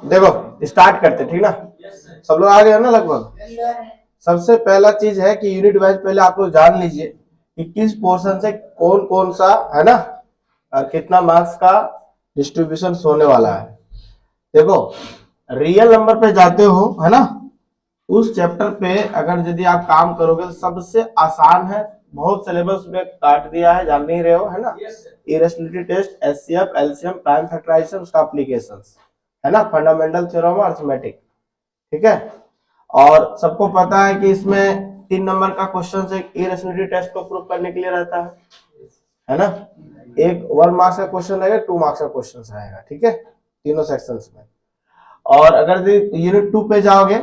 देखो स्टार्ट करते, ठीक ना। सब लोग आ गए हो ना लगभग। सबसे पहला चीज है कि यूनिट वाइज पहले आप लोग जान लीजिए कि किस पोर्शन से कौन कौन सा है ना और कितना मार्क्स का डिस्ट्रीब्यूशन होने वाला है। देखो रियल नंबर पे जाते हो है ना, उस चैप्टर पे अगर यदि आप काम करोगे तो सबसे आसान है, बहुत सिलेबस में काट दिया है, जान नहीं रहे हो है ना। Irrationality test, HCF, LCM, prime factorisation, उसका एप्लीकेशंस है ना, फंडामेंटल थ्योरम और अरिथमेटिक, ठीक है। और सबको पता है कि इसमें 3 नंबर का क्वेश्चन एक इरेशनलिटी टेस्ट को प्रूव करने के लिए रहता है ना। एक 1 मार्क्स का क्वेश्चन रहेगा, 2 मार्क्स का क्वेश्चन रहेगा, ठीक है, तीनों सेक्शंस में। और अगर यूनिट 2 पे जाओगे,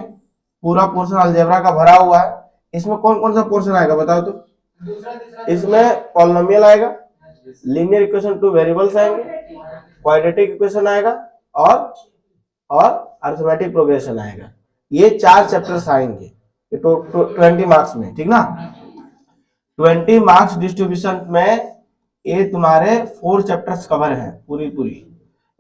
पूरा पोर्शन अलजेब्रा का भरा हुआ है। इसमें कौन कौन सा पोर्शन आएगा बताओ तो। इसमें पॉलिनोमियल आएगा, लीनियर इक्वेशन 2 वेरिएबल्स आएंगे, क्वाड्रेटिक इक्वेशन आएगा और अरिथमेटिक प्रोग्रेशन आएगा। ये 4 चैप्टर्स आएंगे 20 मार्क्स में, ठीक ना। 20 मार्क्स डिस्ट्रीब्यूशन में ये तुम्हारे 4 चैप्टर्स कवर हैं पूरी।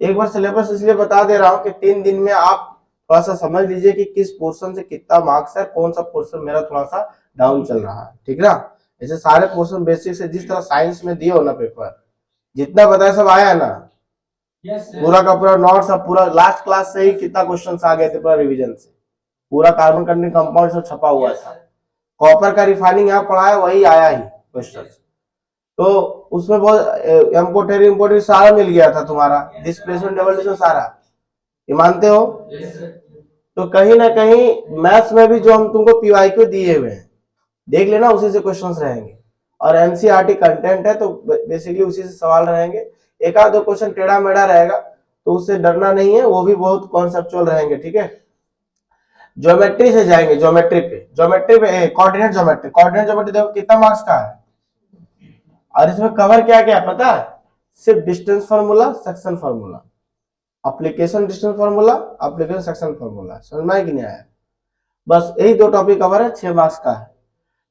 एक बार सिलेबस इसलिए बता दे रहा हूं कि 3 दिन में आप थोड़ा सा समझ लीजिए कि किस पोर्शन से कितना मार्क्स है, कौन सा पोर्शन मेरा थोड़ा सा डाउन चल रहा है, ठीक ना। ऐसे सारे पोर्शन बेसिक से जिस तरह साइंस में दिए हो ना पेपर, जितना बताया सब आया ना। पूरा का पूरा नोट्स, सब पूरा लास्ट क्लास से ही कितना क्वेश्चन आ गए थे पूरा रिविजन से, पूरा कार्बन कंटेंट कंपाउंड सब छपा हुआ था। कॉपर का रिफाइनिंग यहाँ पढ़ा है वही आया ही क्वेश्चन, तो उसमें बहुत इम्पोर्टेंट सारा मिल गया था तुम्हारा, डिस्प्लेसमेंट डेवलमेंट सारा, ये मानते हो। तो कहीं ना कहीं मैथ्स में भी जो हम तुमको पीवाईक्यू दिए हुए हैं देख लेना, उसी से क्वेश्चंस रहेंगे। और एनसीईआरटी कंटेंट है तो बेसिकली उसी से सवाल रहेंगे। एक आध दो क्वेश्चन टेढ़ा मेढ़ा रहेगा तो उससे डरना नहीं है, वो भी बहुत कॉन्सेप्चुअल रहेंगे, ठीक है। ज्योमेट्री से जाएंगे, ज्योमेट्री पे कोऑर्डिनेट ज्योमेट्री देखो कितना मार्क्स का है। और इसमें कवर क्या क्या पता है, सिर्फ distance formula, section formula, application distance formula, application section formula, समझ में आया कि नहीं आया। बस यही 2 टॉपिक कवर है, 6 मार्क्स का है।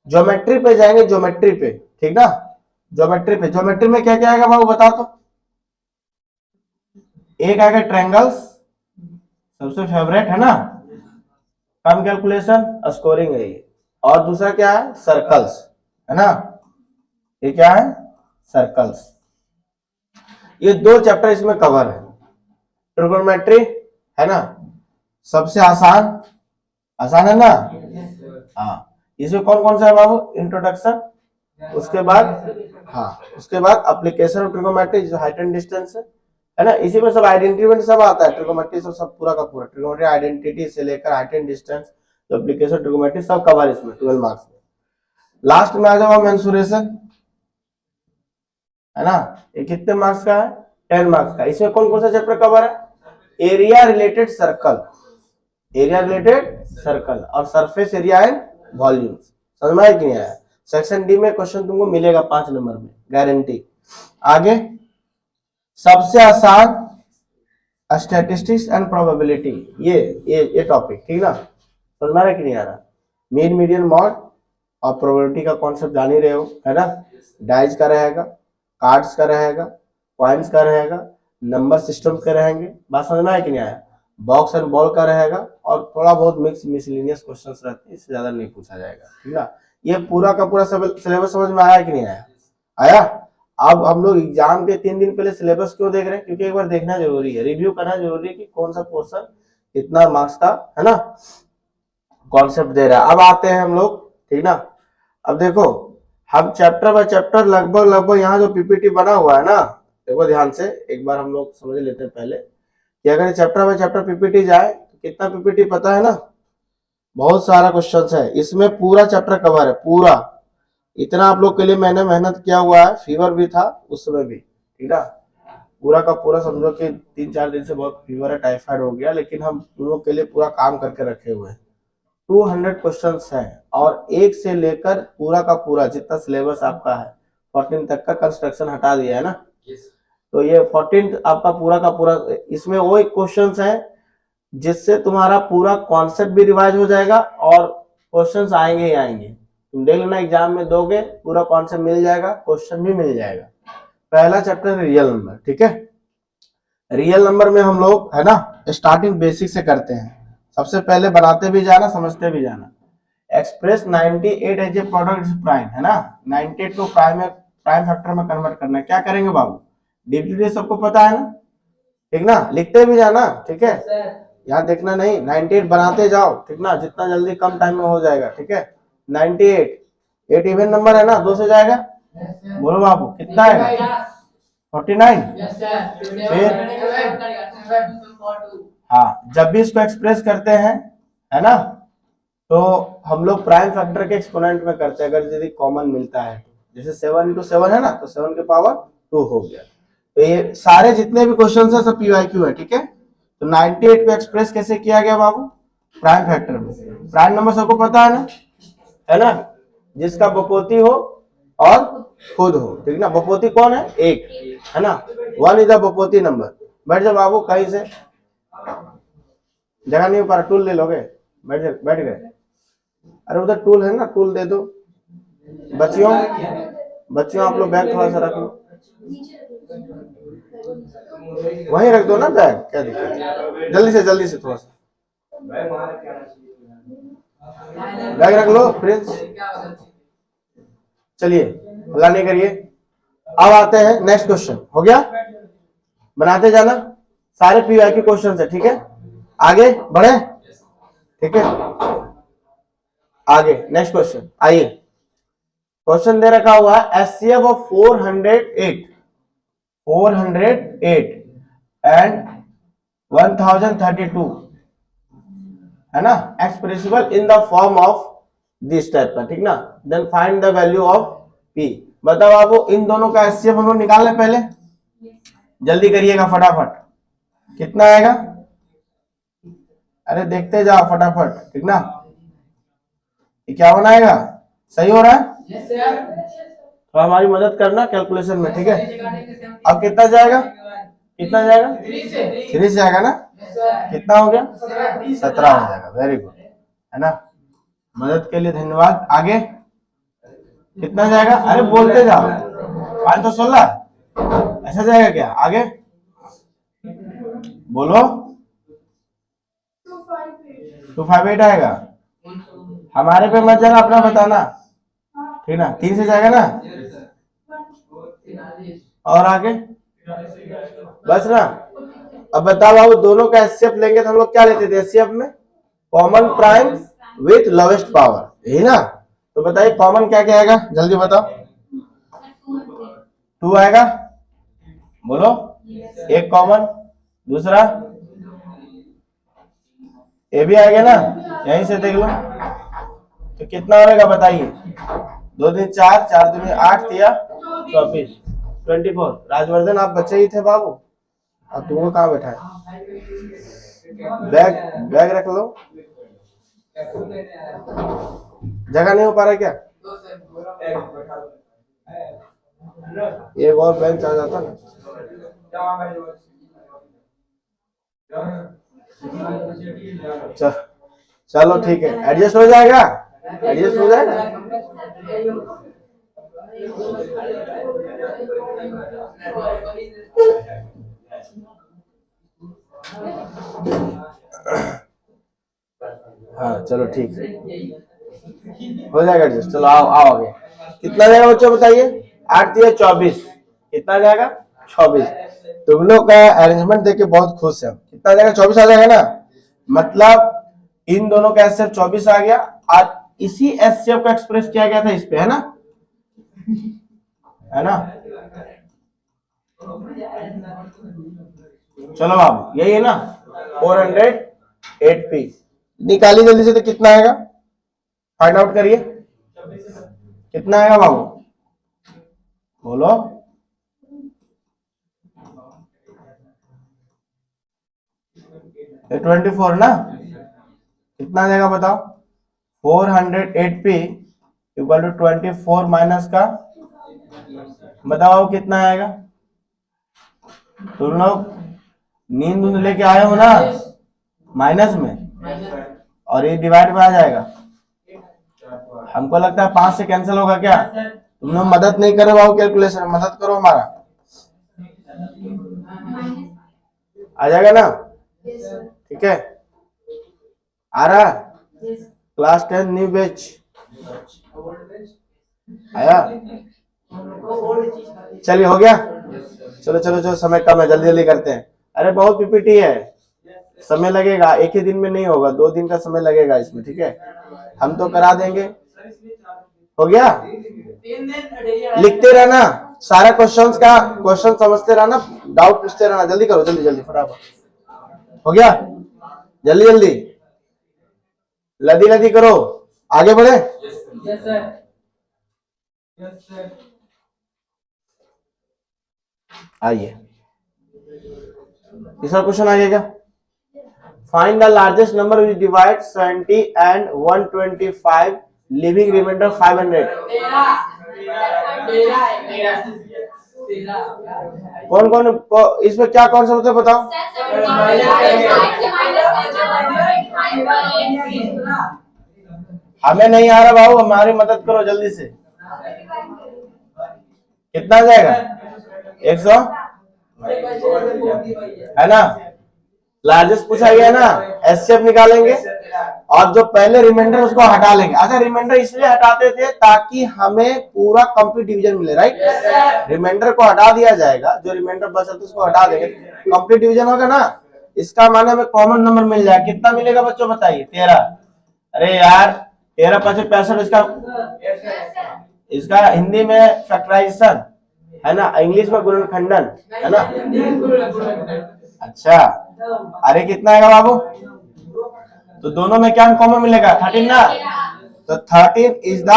ज्योमेट्री पे जाएंगे, ज्योमेट्री पे, ठीक ना। ज्योमेट्री में क्या क्या आएगा बाबू बता तो। एक आएगा ट्रायंगल्स, सबसे फेवरेट है ना, कम कैलकुलेशन स्कोरिंग है ये। और दूसरा क्या है, सर्कल्स, है ना। ये क्या है, सर्कल्स। ये 2 चैप्टर इसमें कवर है। ट्रिगोनोमेट्री है ना, सबसे आसान है ना। हाँ, इसमें कौन कौन सा है बाबू, इंट्रोडक्शन, उसके बाद एप्लीकेशन ऑफ ट्रिगोनोमेट्री जो हाइट एंड डिस्टेंस है ना। इसी में सब आइडेंटिटी सब आता है, ट्रिगोनोमेट्री सब पूरा का पूरा, ट्रिगोनोमेट्री आइडेंटिटी से लेकर हाइट एंड डिस्टेंस, तो एप्लीकेशन ट्रिगोनोमेट्री सब कवर इसमें 12 मार्क्स में। लास्ट में आ जाओ मेंसुरेशन, है ना, ये कितने मार्क्स का है, 10 मार्क्स का। इसमें कौन कौन सा चैप्टर कवर है, एरिया रिलेटेड सर्कल और सरफेस एरिया एंड वॉल्यूम, समझ में आया कि नहीं आया। सेक्शन डी में क्वेश्चन तुमको मिलेगा 5 नंबर में गारंटी। आगे सबसे आसान स्टैटिस्टिक्स एंड प्रोबेबिलिटी, ये टॉपिक, ठीक ना, समझ में आ रहा कि नहीं आ रहा। मीन मीडियन मॉड और प्रोबेबिलिटी का कॉन्सेप्ट जान ही रहे हो, है ना। डाइज का रहेगा, कार्ड्स का रहेगा, पॉइंट्स का रहेगा, नंबर सिस्टम के रहेंगे, बात समझ में आया कि नहीं आया। बॉक्स एंड बॉल का रहेगा और थोड़ा बहुत मिसलिनियस क्वेश्चंस रहते हैं, इससे ज्यादा नहीं पूछा जाएगा, ठीक ना। ये पूरा का पूरा सिलेबस समझ में आया कि नहीं आया। अब हम लोग एग्जाम के 3 दिन पहले सिलेबस क्यों देख रहे हैं, क्योंकि एक बार देखना जरूरी है, रिव्यू करना जरूरी है कि कौन सा पोर्शन कितना मार्क्स का है ना कॉन्सेप्ट दे रहा है। अब आते हैं हम लोग, ठीक ना। अब देखो हम चैप्टर बाय चैप्टर लगभग यहाँ जो पीपीटी बना हुआ है ना, देखो ध्यान से एक बार हम लोग समझ लेते हैं पहले कि अगर चैप्टर बाय चैप्टर पीपीटी जाए तो कितना पीपीटी पता है ना, बहुत सारा क्वेश्चन है इसमें, पूरा चैप्टर कवर है पूरा। इतना आप लोग के लिए मैंने मेहनत किया हुआ है, फीवर भी था उस समय भी, ठीक है। पूरा का पूरा समझो कि 3-4 दिन से बहुत फीवर है, टाइफाइड हो गया, लेकिन हम तुम लोग के लिए पूरा काम करके रखे हुए हैं। 200 क्वेश्चंस हैं और 1 से लेकर पूरा का पूरा जितना सिलेबस आपका है 14 तक का कंस्ट्रक्शन हटा दिया है ना। तो ये 14 आपका पूरा का पूरा, इसमें वो एक क्वेश्चंस है जिससे तुम्हारा पूरा कॉन्सेप्ट भी रिवाइज हो जाएगा और क्वेश्चंस आएंगे ही आएंगे। तुम देख लेना एग्जाम में दोगे पूरा कॉन्सेप्ट मिल जाएगा, क्वेश्चन भी मिल जाएगा। पहला चैप्टर रियल नंबर, ठीक है। रियल नंबर में हम लोग है ना स्टार्टिंग बेसिक से करते हैं। सबसे पहले बनाते भी जाना, समझते भी जाना। Express 98 as a product prime है ना, 98 को प्राइम फैक्टर में कन्वर्ट करना है। क्या करेंगे बाबू, डीपीडी सबको पता है ना, ठीक ना, लिखते भी जाना, ठीक है, यहाँ देखना नहीं, 98 बनाते जाओ, ठीक ना, जितना जल्दी कम टाइम में हो जाएगा, ठीक है। 98 8 इवन नंबर है ना, 2 से जाएगा, बोलो बाबू कितना आएगा, 49। फिर हाँ, जब भी इसको एक्सप्रेस करते हैं है ना, तो हम लोग प्राइम फैक्टर के एक्सपोनेंट में करते हैं, अगर यदि कॉमन मिलता है तो। जैसे 7 into 7 है ना, तो 7 के पावर 2 हो गया। तो ये सारे जितने भी क्वेश्चन है सब पीवाईक्यू है, ठीक है। तो 98 को एक्सप्रेस कैसे किया गया बाबू, प्राइम फैक्टर में। प्राइम नंबर सबको पता है ना, जिसका बपोती हो और खुद हो, ठीक ना। बपोती कौन है, एक है ना, 1 इज द बपोती नंबर। बैठ जा बाबू, कहीं से जगह नहीं हो पा रहा, टूल ले लोगे, बैठ गए। अरे उधर टूल है ना, टूल दे दो। बच्चियों आप लोग बैग थोड़ा सा रख लो, वहीं रख दो ना बैग, क्या दिक्कत है, जल्दी से थोड़ा सा बैग रख लो प्रिंस। चलिए हल्ला नहीं करिए। अब आते हैं नेक्स्ट क्वेश्चन, हो गया, बनाते जाना, सारे पीवाईक्यू क्वेश्चन है, ठीक है। आगे बढ़े, ठीक है। आगे नेक्स्ट क्वेश्चन, आइए। क्वेश्चन दे रखा हुआ है एचसीएफ ऑफ 408 एंड 1032 है ना, expressible in the form of this type का, ठीक ना। Then find the value of P. बताओ आपको इन दोनों का एचसीएफ हम लोग निकाल लें पहले, जल्दी करिएगा फटाफट, कितना आएगा, अरे देखते जाओ फटाफट, ठीक ना। ये क्या बनाएगा, सही हो रहा है, तो हमारी मदद करना कैलकुलेशन में, ठीक है। अब कितना जाएगा, 3 से आएगा ना, कितना हो गया, 17 हो जाएगा, वेरी गुड, है ना। मदद के लिए धन्यवाद। आगे कितना जाएगा, अरे बोलते जाओ, 5 तो 16 ऐसा जाएगा क्या, आगे बोलो, 258 आएगा। हमारे पे मत जाना, अपना बताना, ठीक ना। 3 से जाएगा ना, और आगे बस ना। अब बताओ बाबू, दोनों का एचसीएफ लेंगे तो हम लोग क्या लेते थे एचसीएफ में, common prime with lowest power, यही ना। तो बताइए कॉमन क्या क्या आएगा, जल्दी बताओ। 2 आएगा, बोलो, एक कॉमन, दूसरा ये भी आएगा ना, यहीं से देख लो, तो कितना होगा बताइए, 2 दिन 4, 4 दिन 8, 24, 24। राजवर्धन आप बच्चे ही थे बाबू, अब तुमको कहाँ बैठा है, बैग रख लो, जगह नहीं हो पा रहा क्या, एक और बेंच आ जाता ना। चलो ठीक है, एडजस्ट हो जाएगा, एडजस्ट हो जाएगा। हाँ चलो ठीक है, हो जाएगा एडजस्ट। चलो आओ आओ आगे, कितना जाएगा बच्चों बताइए, 8 या 24, कितना जाएगा 24। तुम लोग का अरेंजमेंट देख के बहुत खुश है। कितना जाएगा, 24 आ जाएगा ना, मतलब इन दोनों का एचसीएफ 24 आ गया, और इसी एचसीएफ का एक्सप्रेस किया गया था इस पे, है ना, है ना। चलो बाबू यही है ना, 408p निकालिए जल्दी से, तो कितना आएगा, फाइंड आउट करिए, कितना आएगा बाबू, बोलो, ये 24 ना, कितना आ जाएगा बताओ, 408p इक्वल टू 24 माइनस का, बताओ कितना आएगा। तुम लोग नींद लेके आए हो ना माइनस में, और ये डिवाइड में आ जाएगा। हमको लगता है 5 से कैंसिल होगा क्या, तुम लोग मदद नहीं करो बाबू कैलकुलेशन, मदद करो हमारा। आ जाएगा ना? ठीक है, आ रहा है? क्लास 10 न्यू बैच आया? चलिए हो गया। चलो चलो चलो, समय कम है, जल्दी जल्दी करते हैं। अरे बहुत पीपीटी है, समय लगेगा, एक ही दिन में नहीं होगा, 2 दिन का समय लगेगा इसमें। ठीक है, हम तो करा देंगे। हो गया? लिखते रहना सारा क्वेश्चंस का, क्वेश्चन समझते रहना, डाउट पूछते रहना। जल्दी करो, जल्दी जल्दी फटाफट। हो गया? जल्दी जल्दी लदी लदी करो, आगे बढ़े। आइए, तीसरा क्वेश्चन आइए क्या? Find the largest number which divide 70 and 125 living reminder 500। कौन कौन इसमें क्या कौन सा होता है बताओ? हमें नहीं आ रहा बाबू, हमारी मदद करो जल्दी से। कितना आ जाएगा? 100 है ना? लार्जेस्ट पूछा गया ना, एचसीएफ निकालेंगे और जो पहले रिमाइंडर उसको हटा लेंगे। अच्छा, रिमाइंडर इसलिए हटाते थे ताकि हमें पूरा कंप्लीट डिवीजन मिले, राइट? रिमाइंडर को हटा दिया जाएगा, जो रिमाइंडर बचा तो उसको हटा देंगे, कंप्लीट डिवीजन होगा ना। इसका माने हमें कॉमन नंबर मिल जाए। कितना मिलेगा बच्चों बताइए? 13। अरे यार 13 5 65, इसका हिंदी में फैक्टराइजेशन है ना, इंग्लिश में गुणनखंडन है ना। अच्छा, अरे कितना आएगा बाबू? तो दोनों में क्या कॉमन मिलेगा? 13 ना। तो 13 इज द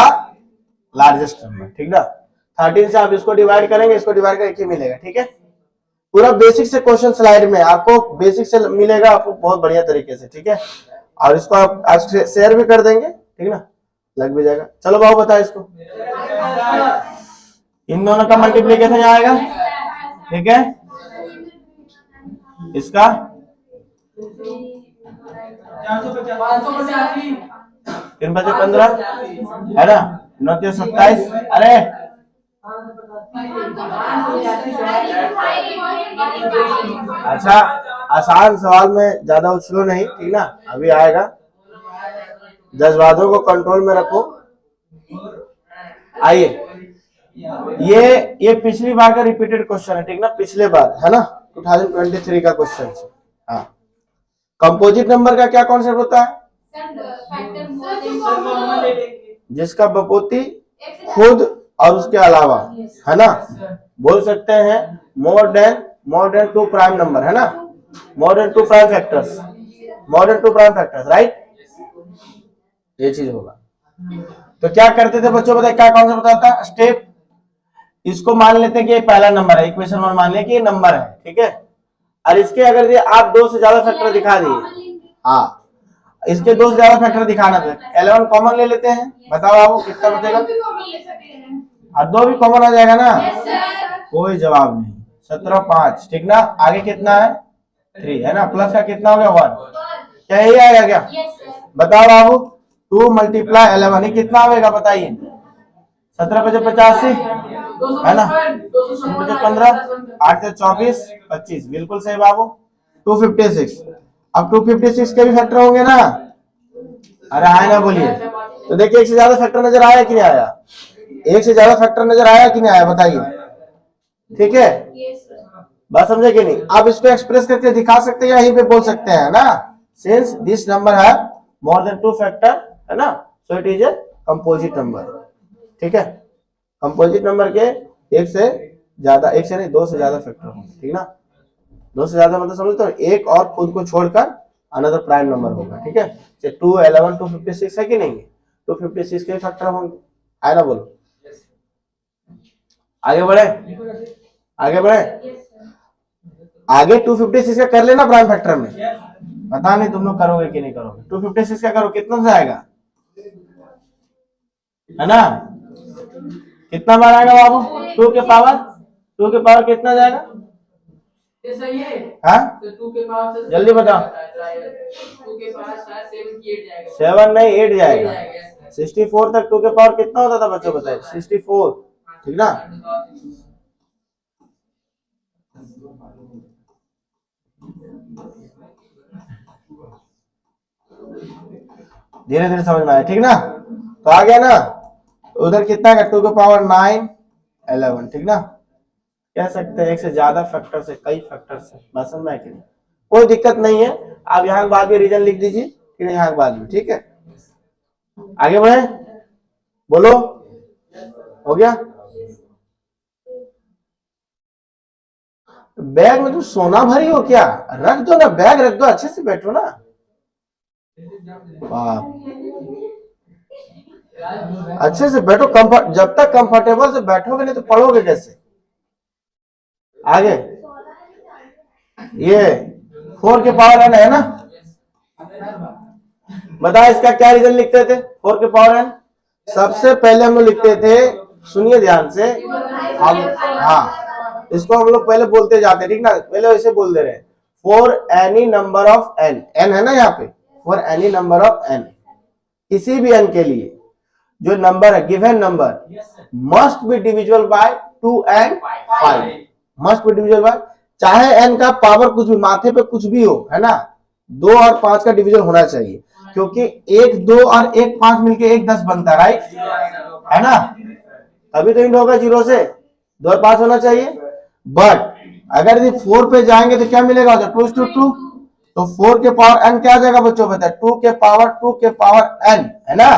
लार्जेस्ट नंबर, ठीक ना। 13 से आप इसको डिवाइड करेंगे, इसको डिवाइड करेंगे, एक ही मिलेगा। ठीक है, पूरा बेसिक से क्वेश्चन स्लाइड में आपको बेसिक से मिलेगा आपको बहुत बढ़िया तरीके से। ठीक है, और इसको आप आज शेयर भी कर देंगे, ठीक ना, लग भी जाएगा। चलो बाबू बताओ इसको, इन दोनों का मल्टीप्लीकेशन आएगा। ठीक है, इसका 3 5 15 है ना, 9 3 27। अरे अच्छा, आसान सवाल में ज्यादा उछलो नहीं, ठीक ना, अभी आएगा। जज्बातों को कंट्रोल में रखो। आइए, ये पिछली बार का रिपीटेड क्वेश्चन है, ठीक ना, पिछले बार है ना, 2023 का क्वेश्चन। हाँ, कंपोजिट नंबर का क्या कॉन्सेप्ट होता है? जिसका बपोती खुद और उसके अलावा, है ना, बोल सकते हैं मोर देन 2 प्राइम नंबर, है ना, more than 2 prime factors, right? ये चीज होगा। तो क्या करते थे बच्चों, बताइए क्या कौन सा बताता? स्टेप, इसको मान लेते हैं कि पहला नंबर है, इक्वेशन 1 मान लें कि ये नंबर है, ठीक है, और इसके अगर आप 2 से ज्यादा फैक्टर दिखा दिए, हाँ, इसके 2 से ज्यादा फैक्टर दिखाना था, 11 कॉमन ले लेते हैं। बताओ आपको कितना बचेगा? और 2 भी कॉमन आ जाएगा ना। कोई जवाब नहीं, 17 5, ठीक ना। आगे कितना है? 3 है ना, प्लस का कितना हो गया? 1। क्या यही आएगा क्या? बताओ बाबू, 2 × 11 कितना होगा बताइए? 17 5 85 है ना, 15 8 से 24 25, बिल्कुल सही बाबू, 256। अब 256 के भी फैक्टर होंगे ना। अरे आए ना बोलिए। तो देखिए, एक से ज्यादा फैक्टर नजर आया कि नहीं आया? एक से ज्यादा फैक्टर नजर आया कि नहीं आया बताइए? ठीक है, बात समझे कि नहीं? आप इसको एक्सप्रेस करके दिखा सकते हैं, यहीं पे बोल सकते हैं ना, सिंस दिस नंबर है मोर देन 2 फैक्टर, है ना, so it is a composite number. ठीक है, कंपोजिट नंबर के एक से ज्यादा, एक से नहीं 2 से ज्यादा फैक्टर होंगे, ठीक ना। 2 से ज्यादा मतलब समझते हो, एक और खुद को छोड़कर अनदर प्राइम नंबर होगा। ठीक है, 2 11 256 है कि नहीं? 256 के फैक्टर होंगे, है ना, बोलो। आगे बढ़े, आगे बढ़े, आगे 256 का कर लेना प्राइम फैक्टर में। पता नहीं तुम लोग करोगे कि नहीं करोगे। 256 का करो, कितना से आएगा, है ना, कितना बार आएगा बाबू? 2 के पावर कितना जाएगा? हाँ, जल्दी बताओ। 7 नहीं 8 जाएगा। 64 तक 2 के पावर कितना होता था बच्चों बताए? 64, ठीक ना। धीरे धीरे समझ में आया, ठीक ना। तो आ गया ना, उधर कितना है 2 के पावर 9 11, ठीक ना। कह सकते हैं एक से ज्यादा फैक्टर से, कई फैक्टर से, बात समझ में आया कि नहीं, कोई दिक्कत नहीं है। आप यहाँ के बाद भी रीजन लिख दीजिए, फिर यहाँ के बाद भी, ठीक है। आगे बढ़े, बोलो, हो गया। बैग में तुम सोना भरी हो क्या? रख दो ना, बैग रख दो, अच्छे से बैठो ना। अच्छे से बैठो, कंफर्ट, जब तक कंफर्टेबल से बैठोगे नहीं तो पढ़ोगे कैसे। आगे ये 4 के पावर n है ना, बताओ इसका क्या रीजन लिखते थे 4 के पावर n। सबसे पहले हम लोग लिखते थे, सुनिए ध्यान से, हम हाँ इसको हम लोग पहले बोलते जाते, ठीक ना, पहले वैसे बोल दे रहे हैं, for any number of n, n है ना यहाँ पे, for any number of n, किसी भी n के लिए जो नंबर है, given number must be divisible by 2 and 5, must be divisible by, चाहे n का पावर कुछ भी, माथे पे कुछ भी हो, है ना, 2 और 5 का डिविजन होना चाहिए, क्योंकि 1 2 और 1 5 मिलके 1 10 बनता है, राइट, है ना, तभी तो इंड होगा 0 से, 2 और 5 होना चाहिए। बट अगर यदि 4 पे जाएंगे तो क्या मिलेगा, 2/2, तो 4 के पावर n क्या आ जाएगा बच्चों, बताए 2 के पावर n, है ना,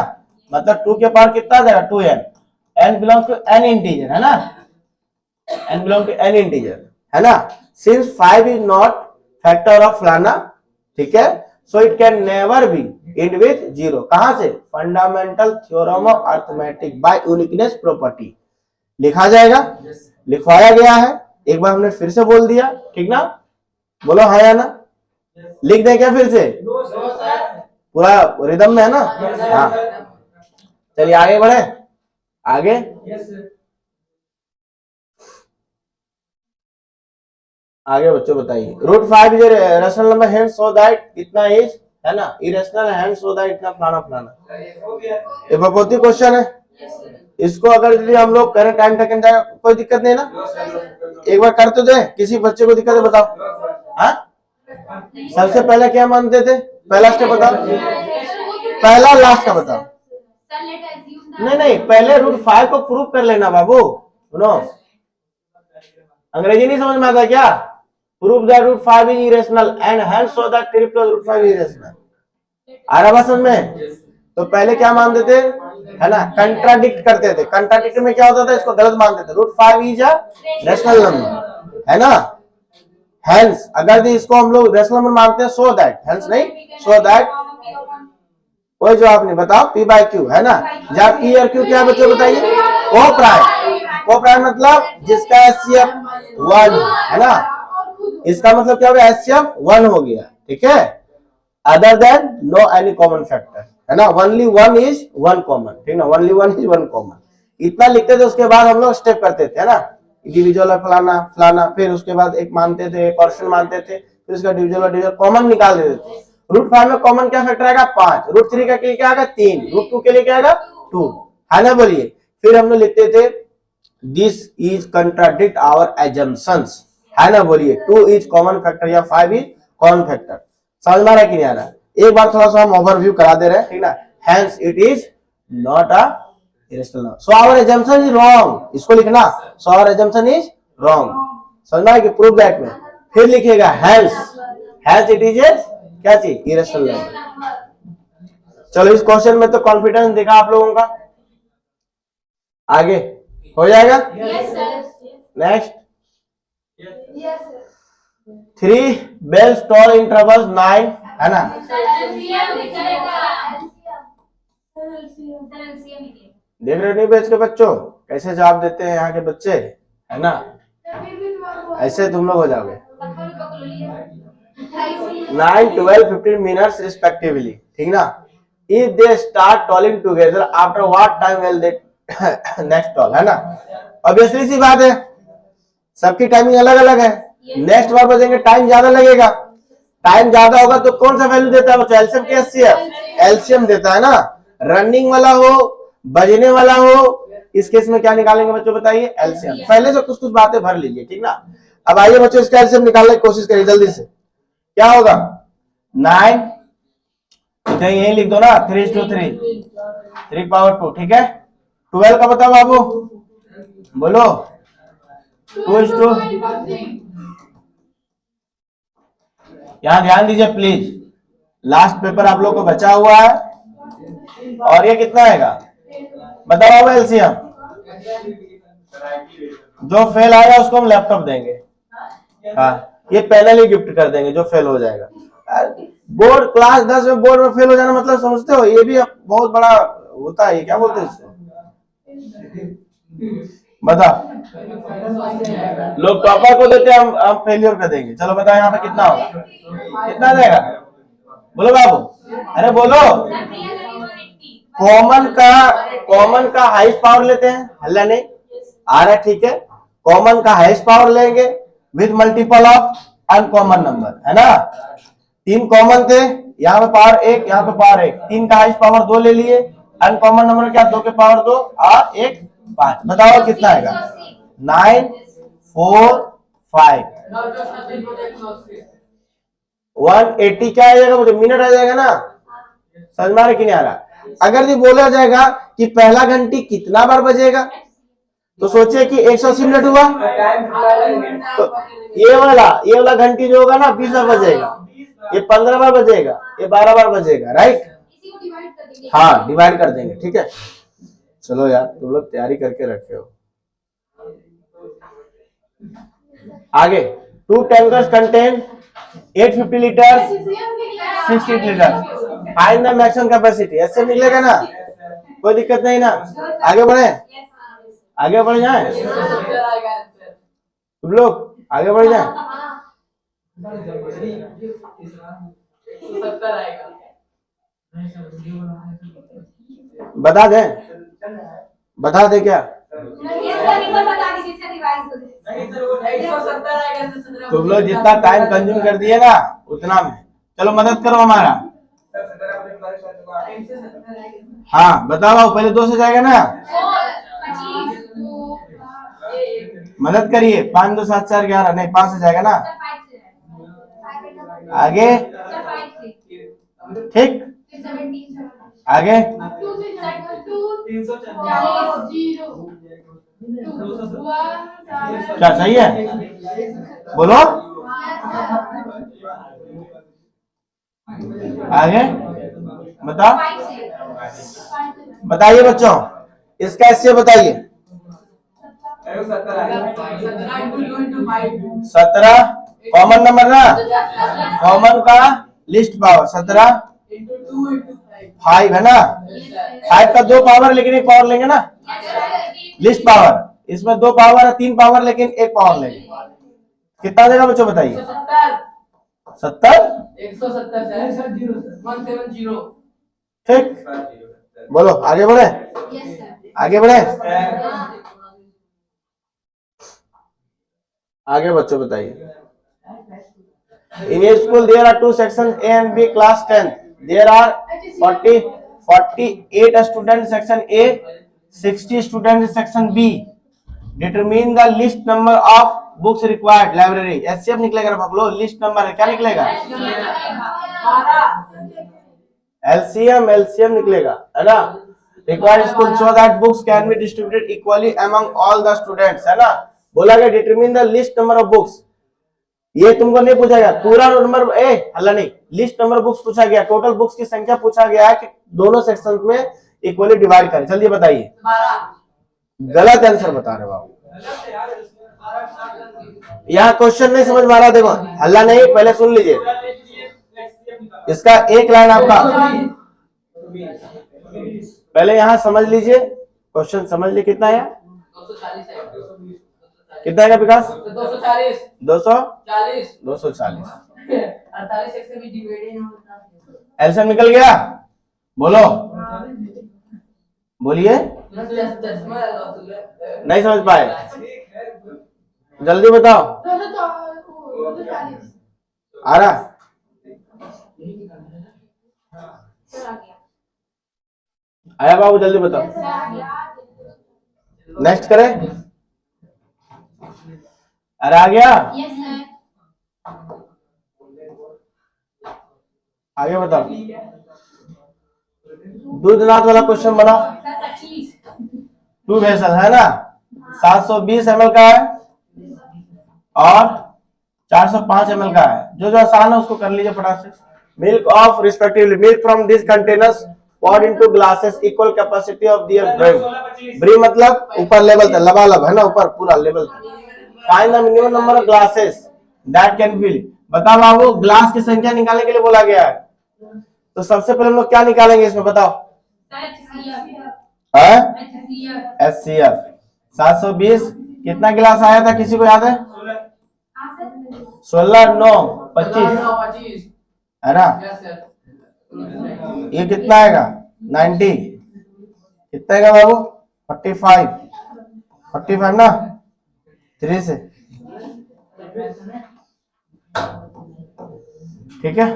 मतलब 2 के पावर कितना आ जाएगा 2n, n belong to n integer, है ना, n belong to n integer, है ना। Since 5 is not factor of फलाना, ठीक है, so it can never be end with 0, कहां से, fundamental theorem of arithmetic by uniqueness property, लिखा जाएगा, लिखवाया गया है, एक बार हमने फिर से बोल दिया, ठीक ना, बोलो हाँ या ना, लिख दें क्या फिर से, पूरा रिदम में है ना, हाँ, चलिए आगे बढ़े, आगे आगे बच्चों बताइए, √5 is rational number hence so that इतना इज, है ना, इरेशनल है हेंस सो दैट इतना फलाना फलाना, ये बहुत ही क्वेश्चन है, इसको अगर यदि हम लोग करें टाइम टेकन जाएगा, कोई दिक्कत नहीं ना, एक बार कर तो दे, किसी बच्चे को दिक्कत है बताओ, हाँ, सबसे पहले क्या मानते थे, पहला स्टेप बताओ, पहला लास्ट का बताओ, नहीं पहले √5 को प्रूव कर लेना बाबू, सुनो, अंग्रेजी नहीं समझ में आता क्या, prove that √5 is irrational and hence so that 3 + √5 is irrational, आ रहा बात समझ में। तो पहले क्या मानते थे, है ना, कंट्राडिक्ट करते थे, कंट्राडिक्ट में क्या होता था, इसको गलत मानते थे, √5 इज अ रैशनल नंबर, है ना, हेंस अगर इसको हम लोग रैशनल नंबर मानते हैं, सो दैट, हेंस नहीं, सो दैट, कोई जवाब नहीं, बताओ p/q, है ना, जब p और q क्या बच्चों बताइए, को प्राइम मतलब जिसका HCF 1, है ना, इसका मतलब क्या हो गया, HCF 1 हो गया, ठीक है, other then no any common factor, है ना, ओनली 1 इज 1 कॉमन, ठीक ना, ओनली 1 इज 1 कॉमन, इतना लिखते थे, उसके बाद हम लोग स्टेप करते थे, है ना, इंडिविजुअल और फलाना फलाना, फिर उसके बाद एक मानते थे, एक पर्सन मानते थे, फिर उसका डिविजुअल और डिविजन कॉमन निकाल देते थे। √5 में कॉमन क्या फैक्टर आएगा 5, √3 का के लिए क्या आएगा 3, √2 के लिए क्या आएगा 2, है ना, बोलिए, फिर हम लोग लिखते थे this is contradict our assumptions, है ना, बोलिए 2 इज कॉमन फैक्टर या 5 इज कॉमन फैक्टर, समझ में आ रहा है कि नहीं आ रहा, एक बार थोड़ा सा हम ओवरव्यू करा दे रहे हैं, ठीक ना, hence it is not a irrational number, so our assumption is wrong, इसको लिखना, so our assumption is wrong, समझ में आया कि प्रूव दैट में, फिर लिखिएगा हेंस इट इज क्या चीज, इरेशनल नंबर। चलो इस क्वेश्चन में तो कॉन्फिडेंस देखा आप लोगों का, आगे हो जाएगा, नेक्स्ट, 3 bells toll intervals 9, है ना, देख रहे हो नहीं बेच के बच्चों कैसे जवाब देते हैं यहाँ के बच्चे, है ना, ऐसे तुम लोग हो जाओगे, 9 12 15 minutes respectively, ठीक ना, if they start tolling together after what time will they next toll, है ना, ऑब्वियसली सी बात है, सबकी टाइमिंग अलग अलग है, नेक्स्ट बार बजेंगे टाइम ज्यादा लगेगा, टाइम ज्यादा होगा तो कौन सा वैल्यू देता है वो, एलसीएम के HCF, एलसीएम देता है ना, रनिंग वाला हो बजने वाला हो, इस केस में क्या निकालेंगे बच्चों बताइए, एलसीएम, पहले से कुछ बातें भर लीजिए, ठीक ना। अब आइए बच्चों इसका एलसीएम निकालने की कोशिश करिए जल्दी से, क्या होगा 9 तो यही लिख दो ना 3:3, 3 पावर 2, ठीक है। 12 का बताओ बाबू, बोलो। 2:, यहाँ ध्यान दीजिए प्लीज, लास्ट पेपर आप लोग को बचा हुआ है, और ये कितना आएगा बताओ एलसीएम। जो फेल आएगा उसको हम लैपटॉप देंगे, हाँ ये पहले ही गिफ्ट कर देंगे जो फेल हो जाएगा। बोर्ड क्लास 10 में बोर्ड में फेल हो जाना मतलब समझते हो, ये भी बहुत बड़ा होता है, क्या बोलते हैं इसको, बता। लोग टॉपर को देते हैं, हम फेलियर कर देंगे। चलो बताओ यहाँ पे कितना होगा, कितना आ जाएगा, बोलो बाबू, अरे बोलो। कॉमन का हाईएस्ट पावर लेते हैं, हल्ला नहीं आ रहा है, ठीक है। कॉमन का हाईएस्ट पावर लेंगे with multiple of uncommon number, है ना। 3 कॉमन थे, यहाँ पे पावर 1, यहाँ पे पावर 1, 3 का हाईएस्ट पावर 2 ले लिए, अनकॉमन नंबर क्या 2 के पावर 2 और 1 5। बताओ कितना आएगा, 9 4 5 180 क्या आ जाएगा मुझे, मिनट आ जाएगा ना, समझ में आ रहा कि नहीं आ रहा। अगर ये बोला जाएगा कि पहला घंटी कितना बार बजेगा, तो सोचिए कि 180 मिनट हुआ, तो ये वाला घंटी जो होगा ना 20 बार बजेगा, ये 15 बार बजेगा, ये 12 बार बजेगा, राइट। हाँ डिवाइड कर देंगे, ठीक है। चलो यार तुम लोग तैयारी करके रखे हो। आगे 2 tankers contain 850 litre 60 litre, find the maximum capacity, ऐसे मिलेगा ना, कोई दिक्कत नहीं ना। आगे बढ़े, आगे बढ़ जाए तुम लोग, आगे बढ़ जाए। बता दे, बता दे क्या, तुम लोग जितना टाइम कंज्यूम कर दिए ना उतना में, चलो मदद करो हमारा। हाँ बताओ, पहले 2 से जाएगा ना, मदद करिए। 5 2 7 4 11, नहीं 5 से जाएगा ना, आगे ठीक, आगे क्या सही है, बोलो आगे बताओ, बताइए बच्चों, इसका ऐसे बताइए। 17 कॉमन नंबर ना, कॉमन का लिस्ट पावर 17 5 है ना, 5 का 2 पावर लेकिन 1 पावर लेंगे ना, लिस्ट पावर, इसमें 2 पावर है, 3 पावर लेकिन 1 पावर लेंगे, कितना देगा बच्चों बताइए। 70 ठीक, बोलो आगे बढ़े, आगे बढ़े, आगे बच्चों बताइए। In a school there are 2 sections A and B class 10. There are 48 students section A, 60 students section B. Determine the list number of books required library. HCF निकलेगा ना पकड़ो, लिस्ट नंबर है, क्या निकलेगा, एलसीएम निकलेगा, है ना। Required school so that books can be distributed equally among all the students, है ना। बोला गया determine the list number of books, ये तुमको नहीं पूछा गया पूरा नंबर, हल्ला नहीं, लिस्ट नंबर बुक्स पूछा गया, टोटल बुक्स की संख्या पूछा गया है कि दोनों सेक्शंस में इक्वली डिवाइड करें। जल्दी बताइए, गलत आंसर बता रहे बाबू, यहाँ क्वेश्चन नहीं समझ में आ रहा, देखो हल्ला नहीं, पहले सुन लीजिए, इसका एक लाइन आपका पहले यहाँ समझ लीजिए, क्वेश्चन समझ लीजिए, कितना है, कितना है विकास, 240 एल्सियम निकल गया, बोलो बोलिए, नहीं समझ पाए, जल्दी बताओ, आ रहा, आया बाबू जल्दी बताओ, नेक्स्ट करें, अरे आ गया, आगे बताओ, दूधनाथ वाला क्वेश्चन बनाओ। 2 वेसल है ना, 720 ml का है और 405 ml का है। जो जो आसान है उसको कर लीजिए फटाक से। Milk of respectively milk from this containers poured into glasses equal capacity of their brim। brim मतलब ऊपर लेवल तक, लबालब है ना, ऊपर पूरा लेवल तक। Find the minimum number of glasses that can fill. बताओ बाबू, ग्लास की संख्या निकालने के लिए बोला गया है, तो सबसे पहले हम लोग क्या निकालेंगे इसमें बताओ? HCF 720 कितना गिलास आया था, किसी को याद है? 16 9 25 है ना। ये कितना आएगा? 90 कितना आएगा बाबू? 45 ना, 3 से। ठीक है,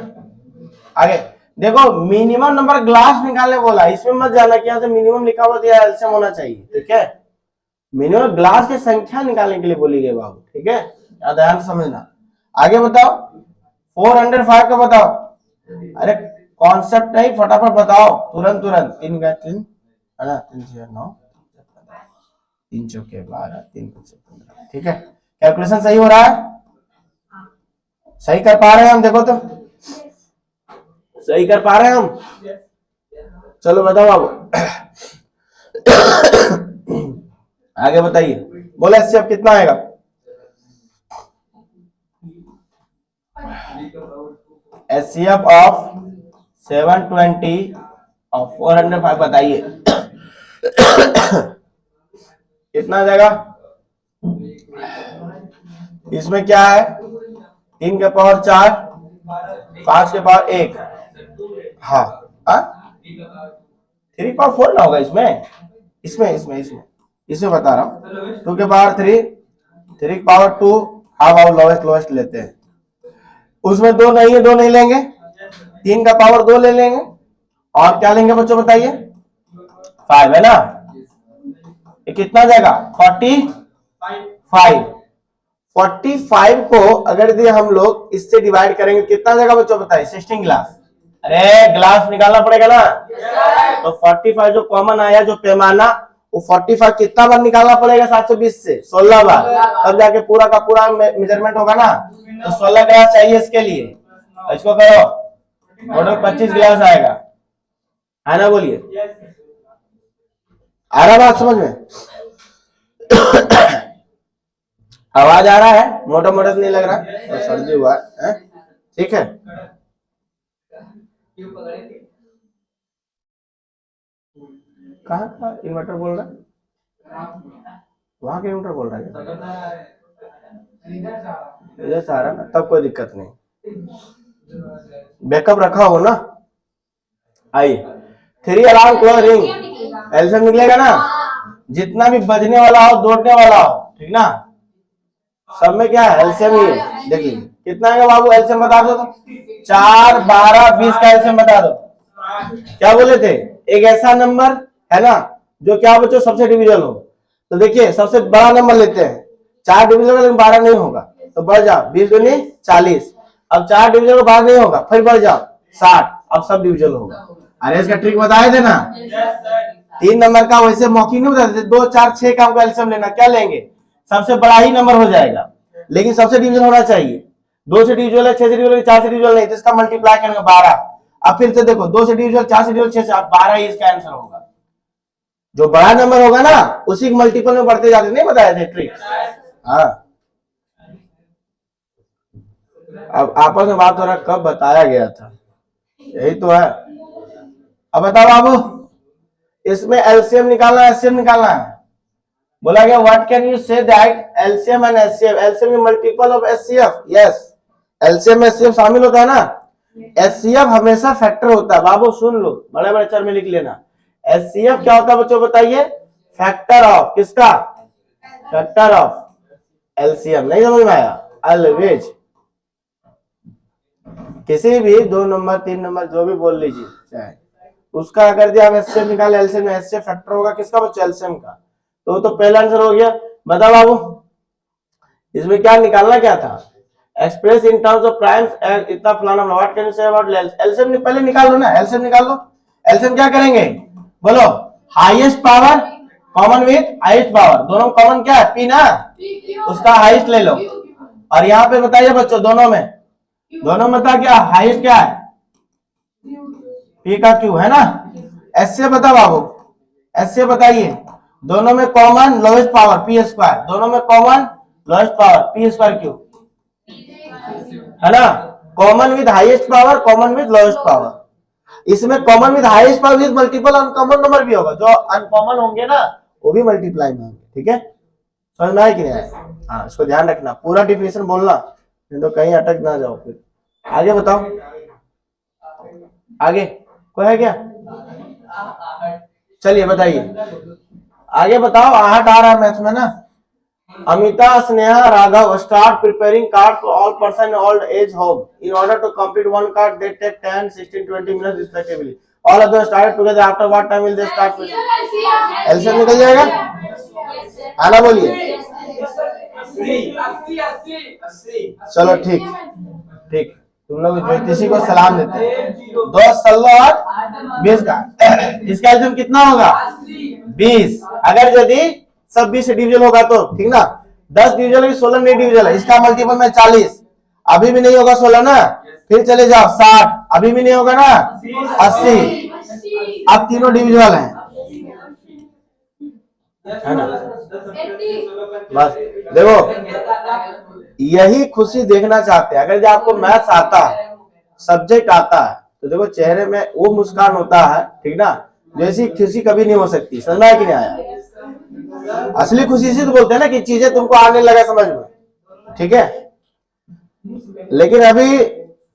आगे देखो, मिनिमम नंबर ग्लास निकालने बोला, इसमें मत जाना कि यहाँ से मिनिमम लिखा हुआ दिया एलसीएम होना चाहिए। ठीक है, मिनिमम ग्लास की संख्या निकालने के लिए बोली गई बाबू। ठीक है, ध्यान समझना। आगे बताओ 405 का बताओ। अरे कॉन्सेप्ट नहीं, फटाफट बताओ, तुरंत 3 का 3 है ना, 3 से 9 3 चौके 12 3 5 15। ठीक है, कैलकुलेशन सही हो रहा है? सही कर पा रहे हैं हम? देखो तो सही कर पा रहे हैं हम? चलो बताओ बाबू। आगे बताइए, बोले एचसीएफ कितना आएगा? HCF ऑफ 720 और 405 बताइए कितना आ जाएगा? इसमें क्या है? 3 के पावर 4 5 के पावर 1, हाँ 3 पावर 4 ना होगा इसमें, इसमें बता रहा हूँ। 2 के पावर 3 3 के पावर 2, हाँ बाबू लोवेस्ट लेते हैं। उसमें 2 नहीं है, 2 नहीं लेंगे, 3 का पावर 2 ले लेंगे और क्या लेंगे बच्चों बताइए? 5 है ना। ये कितना जाएगा? 45 को अगर दिए हम लोग इससे डिवाइड करेंगे कितना जाएगा बच्चों बताइए? 16 गिलास। अरे गिलास निकालना पड़ेगा ना, तो 45 जो कॉमन आया, जो पैमाना, वो 45 कितना बार निकालना पड़ेगा? 720 से 16 बार, तब जाके पूरा का पूरा मेजरमेंट होगा ना। तो 16 गिलास चाहिए इसके लिए, इसको करो, टोटल 25 गिलास आएगा, है ना? बोलिए, आ रहा बात समझ में? आवाज आ रहा है? मोटा मोटा तो नहीं लग रहा, तो सर्दी हुआ है? ठीक है, कहाँ का इन्वर्टर बोल रहा है? वहां का इन्वर्टर बोल रहा है? इधर से आ रहा ना, तब कोई दिक्कत नहीं, बैकअप रखा हो ना। आइए, 3 अलार्म क्लॉक रिंग, एलसीएम निकलेगा ना, जितना भी बजने वाला हो, दौड़ने वाला हो, ठीक ना, सब में क्या है? एलसीएम ही है। देख लीजिए कितना आएगा बाबू, एलसीएम बता दो तो। 4 12 20 का एलसीएम बता दो। क्या बोले थे? एक ऐसा नंबर है ना जो क्या बच्चों सबसे डिविजन हो। तो देखिए सबसे बड़ा नंबर लेते हैं, 4 डिविजन होगा लेकिन 12 नहीं होगा, तो बढ़ जाओ, 20 दूनी 40। अब 4 डिविजन को 12 नहीं होगा, फिर बढ़ जाओ 60, अब सब डिविजन होगा। अरे इसका ट्रिक बताए थे ना, 3 नंबर का वैसे मौखिक नहीं बताते थे, 2 4 6 का हमको एलसीएम लेना, क्या लेंगे? सबसे बड़ा ही नंबर हो जाएगा, लेकिन सबसे डिवीजन होना चाहिए। 2 से डिविजन है, 6 से डिविजन, 4 से डिविजन नहीं, तो इसका मल्टीप्लाई करेंगे 12। अब फिर से देखो, 2 से डिविजन, 4 से डिविजन, 6 से, 12 ही इसका आंसर होगा। जो बड़ा नंबर होगा ना उसी के मल्टीपल में बढ़ते जाते, नहीं बताया थे ट्रिक? हाँ, अब आपस में बात हो रहा, कब बताया गया था, यही तो है। अब बताओ बाबू, इसमें एलसीएम निकालना है, एचसीएफ निकालना है। बोला गया what can you say that LCM and HCF, LCM is multiple of HCF. Yes, LCM में एचसीएफ शामिल होता है ना। एचसीएफ हमेशा फैक्टर होता है बाबू, सुन लो, बड़े बड़े अक्षर में लिख लेना। एचसीएफ क्या होता है बच्चों बताइए? फैक्टर ऑफ किसका? Factor of LCM. नहीं समझ में आया? ऑलवेज किसी भी 2 नंबर 3 नंबर जो भी बोल लीजिए चाहे, उसका अगर दिया एचसीएफ निकाले, एलसीएम में एचसीएफ फैक्टर होगा किसका बच्चों? एलसीएम का। तो पहला आंसर हो गया। बता बाबू, इसमें क्या निकालना क्या था? Express in terms of primes, इतना फलाना, what can you say about LCM? पहले निकाल लो ना, एलसीएम निकाल लो। एलसीएम क्या करेंगे बोलो, highest power common with highest power, दोनों कॉमन क्या है पी ना, उसका हाईएस्ट ले लो। और यहाँ पे बताइए बच्चों दोनों में था क्या हाईएस्ट क्या है, पी का क्यू है ना। ऐसे बता बाबू, ऐसे बताइए दोनों में common lowest power P square, दोनों में common lowest power P square Q है ना। Common with highest power, common with lowest power. इसमें common with highest power with multiple uncommon number भी होगा, जो अनकॉमन होंगे ना वो भी मल्टीप्लाई में होंगे। ठीक है, समझ में आया कि नहीं आया? हाँ, इसको ध्यान रखना, पूरा डिफिनेशन बोलना, नहीं तो कहीं अटक ना जाओ फिर। आगे बताओ, आगे कोई है क्या? चलिए बताइए, आगे बताओ। आहट आ रहा है मैथ में ना। Amita, Sneha, Raghav start preparing cards for all person in old age home. In order to complete one card, they take 10, 16, 20 minutes respectively. All of them started together. After what time will they start? LCM निकल जाएगा, आना बोलिए। चलो ठीक ठीक, तुम लोग ज्योतिषी को सलाम देते हैं। 2, 16 और 20 का इसका एलसीएम कितना होगा 20। अगर यदि सब 20 से डिविजन होगा तो ठीक ना, 10 डिविजन है 16 नहीं डिविजन है, इसका मल्टीपल में 40, अभी भी नहीं होगा 16 ना, फिर चले जाओ 60, अभी भी नहीं होगा ना 80, अब तीनों डिविजन है ना। बस देखो, यही खुशी देखना चाहते हैं। अगर आपको मैथ्स आता है, सब्जेक्ट आता है, तो देखो चेहरे में वो मुस्कान होता है ठीक ना, जैसी खुशी कभी नहीं हो सकती। समझ में आया कि नहीं आया? असली खुशी इसी तो बोलते हैं ना कि चीजें तुमको आने लगा समझ में, ठीक है। लेकिन अभी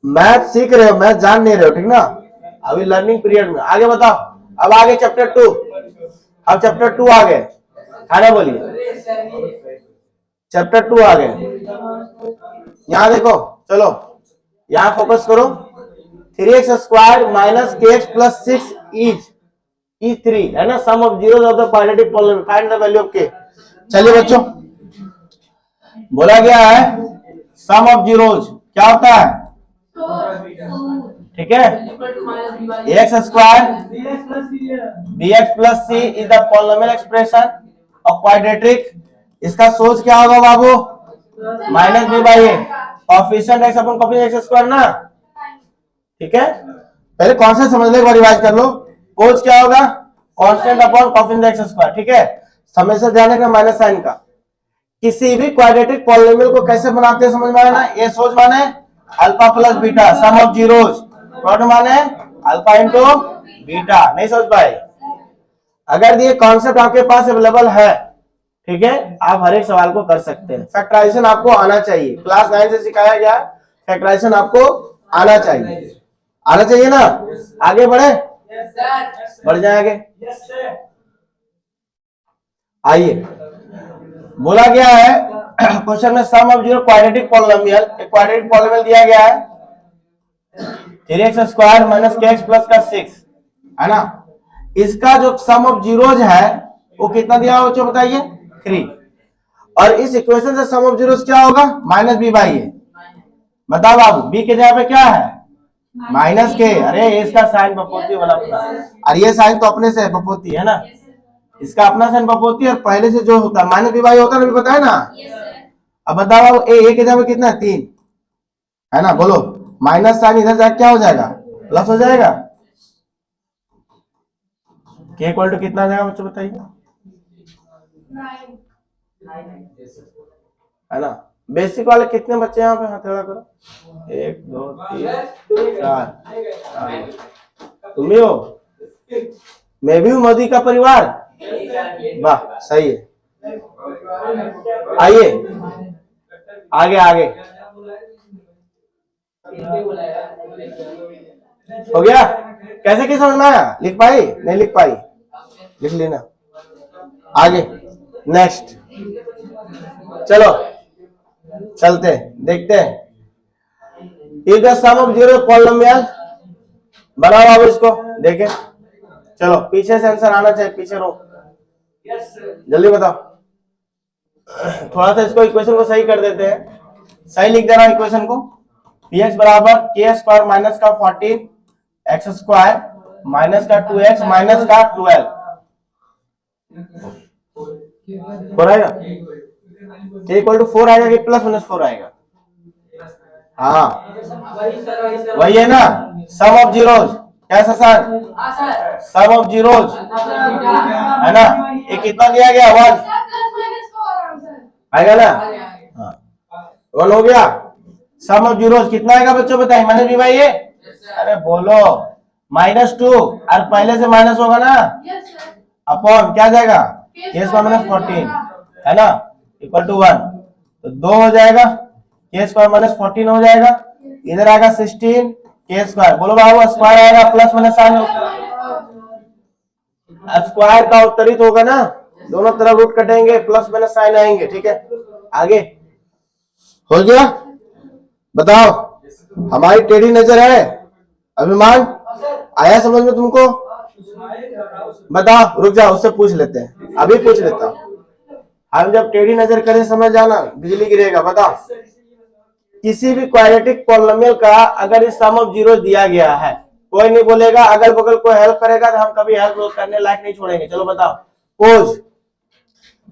मैथ सीख रहे हो, मैथ जान नहीं रहे हो ठीक ना, अभी लर्निंग पीरियड में। आगे बताओ, अब आगे चैप्टर 2, अब चैप्टर 2 आ गए, है ना बोलिए, चैप्टर 2 आ गए। यहां देखो, चलो यहां फोकस करो। 3x square minus kx plus 6 is E3 है ना, sum of zeros of the quadratic polynomial, find the value of k। चलिए बच्चों, बोला गया है सम ऑफ जीरोस क्या होता है, ठीक है, ax square bx plus c is the polynomial expression of quadratic. इसका सोच क्या होगा बाबू, minus B by A, coefficient x upon coefficient x square ना, ठीक है। पहले कॉन्सेप्ट समझ लो, एक बार रिवाइज कर लो। कोच क्या होगा, constant upon coefficient x square, ठीक है। हमेशा ध्यान रखना माइनस साइन का। किसी भी क्वाड्रेटिक पॉलिनोमियल को कैसे बनाते हैं समझ में आया ना। ए सोच माने alpha plus beta, sum of zeros, product माने अल्फा इनटू बीटा। नहीं समझ पाए? अगर ये कॉन्सेप्ट आपके पास अवेलेबल है, ठीक है, आप हर एक सवाल को कर सकते हैं। फैक्टराइजेशन आपको आना चाहिए, क्लास 9 से सिखाया गया फैक्टराइजेशन आपको आना चाहिए, आना चाहिए ना। आगे बढ़े, बढ़ जाएंगे। आइए, बोला गया है क्वेश्चन में सम ऑफ जीरो क्वाड्रेटिक पॉलिनोमियल, एक क्वाड्रेटिक पॉलिनोमियल दिया गया है 3x square minus kx plus का 6 है ना। इसका जो सम ऑफ जीरोज है वो कितना दिया हो बच्चों बताइए 3, और इस इक्वेशन से सम ऑफ जीरोज क्या होगा माइनस बी बाई ए। बताओ बाबू, बी के जगह पे क्या है माइनस के। अरे इसका साइन बपोती वाला, और ये साइन तो अपने से बपोती है ना, इसका अपना साइन बपोती, और पहले से जो होता है माइनस बी बाई होता है ना, पता है ना। अब बताओ बाबू, ए के जगह पे कितना है 3 है ना, बोलो माइनस साइन इधर जाके क्या हो जाएगा प्लस हो जाएगा। के इक्वल टू कितना आ जाएगा बच्चों बताइए, है ना। बेसिक वाले कितने बच्चे यहाँ पे, हाथ खड़ा करो, 1 2 3 4, तुम भी हो, मैं भी हूँ मोदी का परिवार, वाह सही है। आइए आगे आगे, हो गया। कैसे क्या समझ में आया, लिख पाई नहीं लिख पाई, लिख लेना। आगे नेक्स्ट, चलो चलते देखते हैं। Is the sum of zero polynomial, बनाओ आप इसको देखें। चलो पीछे से आंसर आना चाहिए, पीछे रो, जल्दी बताओ। थोड़ा सा इसको इक्वेशन को सही कर देते हैं, सही लिख देना इक्वेशन को। px बराबर k स्क्वायर माइनस का 14 x स्क्वायर माइनस का 2x माइनस का 12 4 आएगा, k इक्वल टू 4 आएगा कि प्लस माइनस 4 आएगा? हाँ वही है ना, सम ऑफ जीरोज। कैसा सर? सम ऑफ जीरोज है ना, ये कितना दिया गया? 1 आएगा ना? हाँ 1 हो गया। सम ऑफ जीरोज कितना आएगा बच्चों बताइए? मैंने भी भाई ये, अरे बोलो -2 और पहले से माइनस होगा ना, अपॉन क्या जाएगा? k स्क्वायर माइनस 14 है ना, इक्वल टू 1, तो 2 हो जाएगा, k स्क्वायर माइनस 14 हो जाएगा, इधर आएगा 16 k स्क्वायर। बोलो बाबू स्क्वायर आएगा, प्लस माइनस साइन, स्क्वायर का उत्तरित होगा ना, दोनों तरफ रूट कटेंगे, प्लस माइनस साइन आएंगे। ठीक है, आगे हो गया। बताओ, हमारी टेढ़ी नजर है, अभिमान आया समझ में तुमको? बताओ, रुक जाओ, उससे पूछ लेते हैं, अभी पूछ लेता हूं। हम जब टेढ़ी नजर करें समझ जाना, बिजली गिरेगा। बताओ, किसी भी क्वाड्रेटिक पॉलिनोमियल का अगर इस सम ऑफ जीरो दिया गया है, कोई नहीं बोलेगा, अगल बगल कोई हेल्प करेगा तो हम कभी हेल्प करने लायक नहीं छोड़ेंगे। चलो बताओ, पोज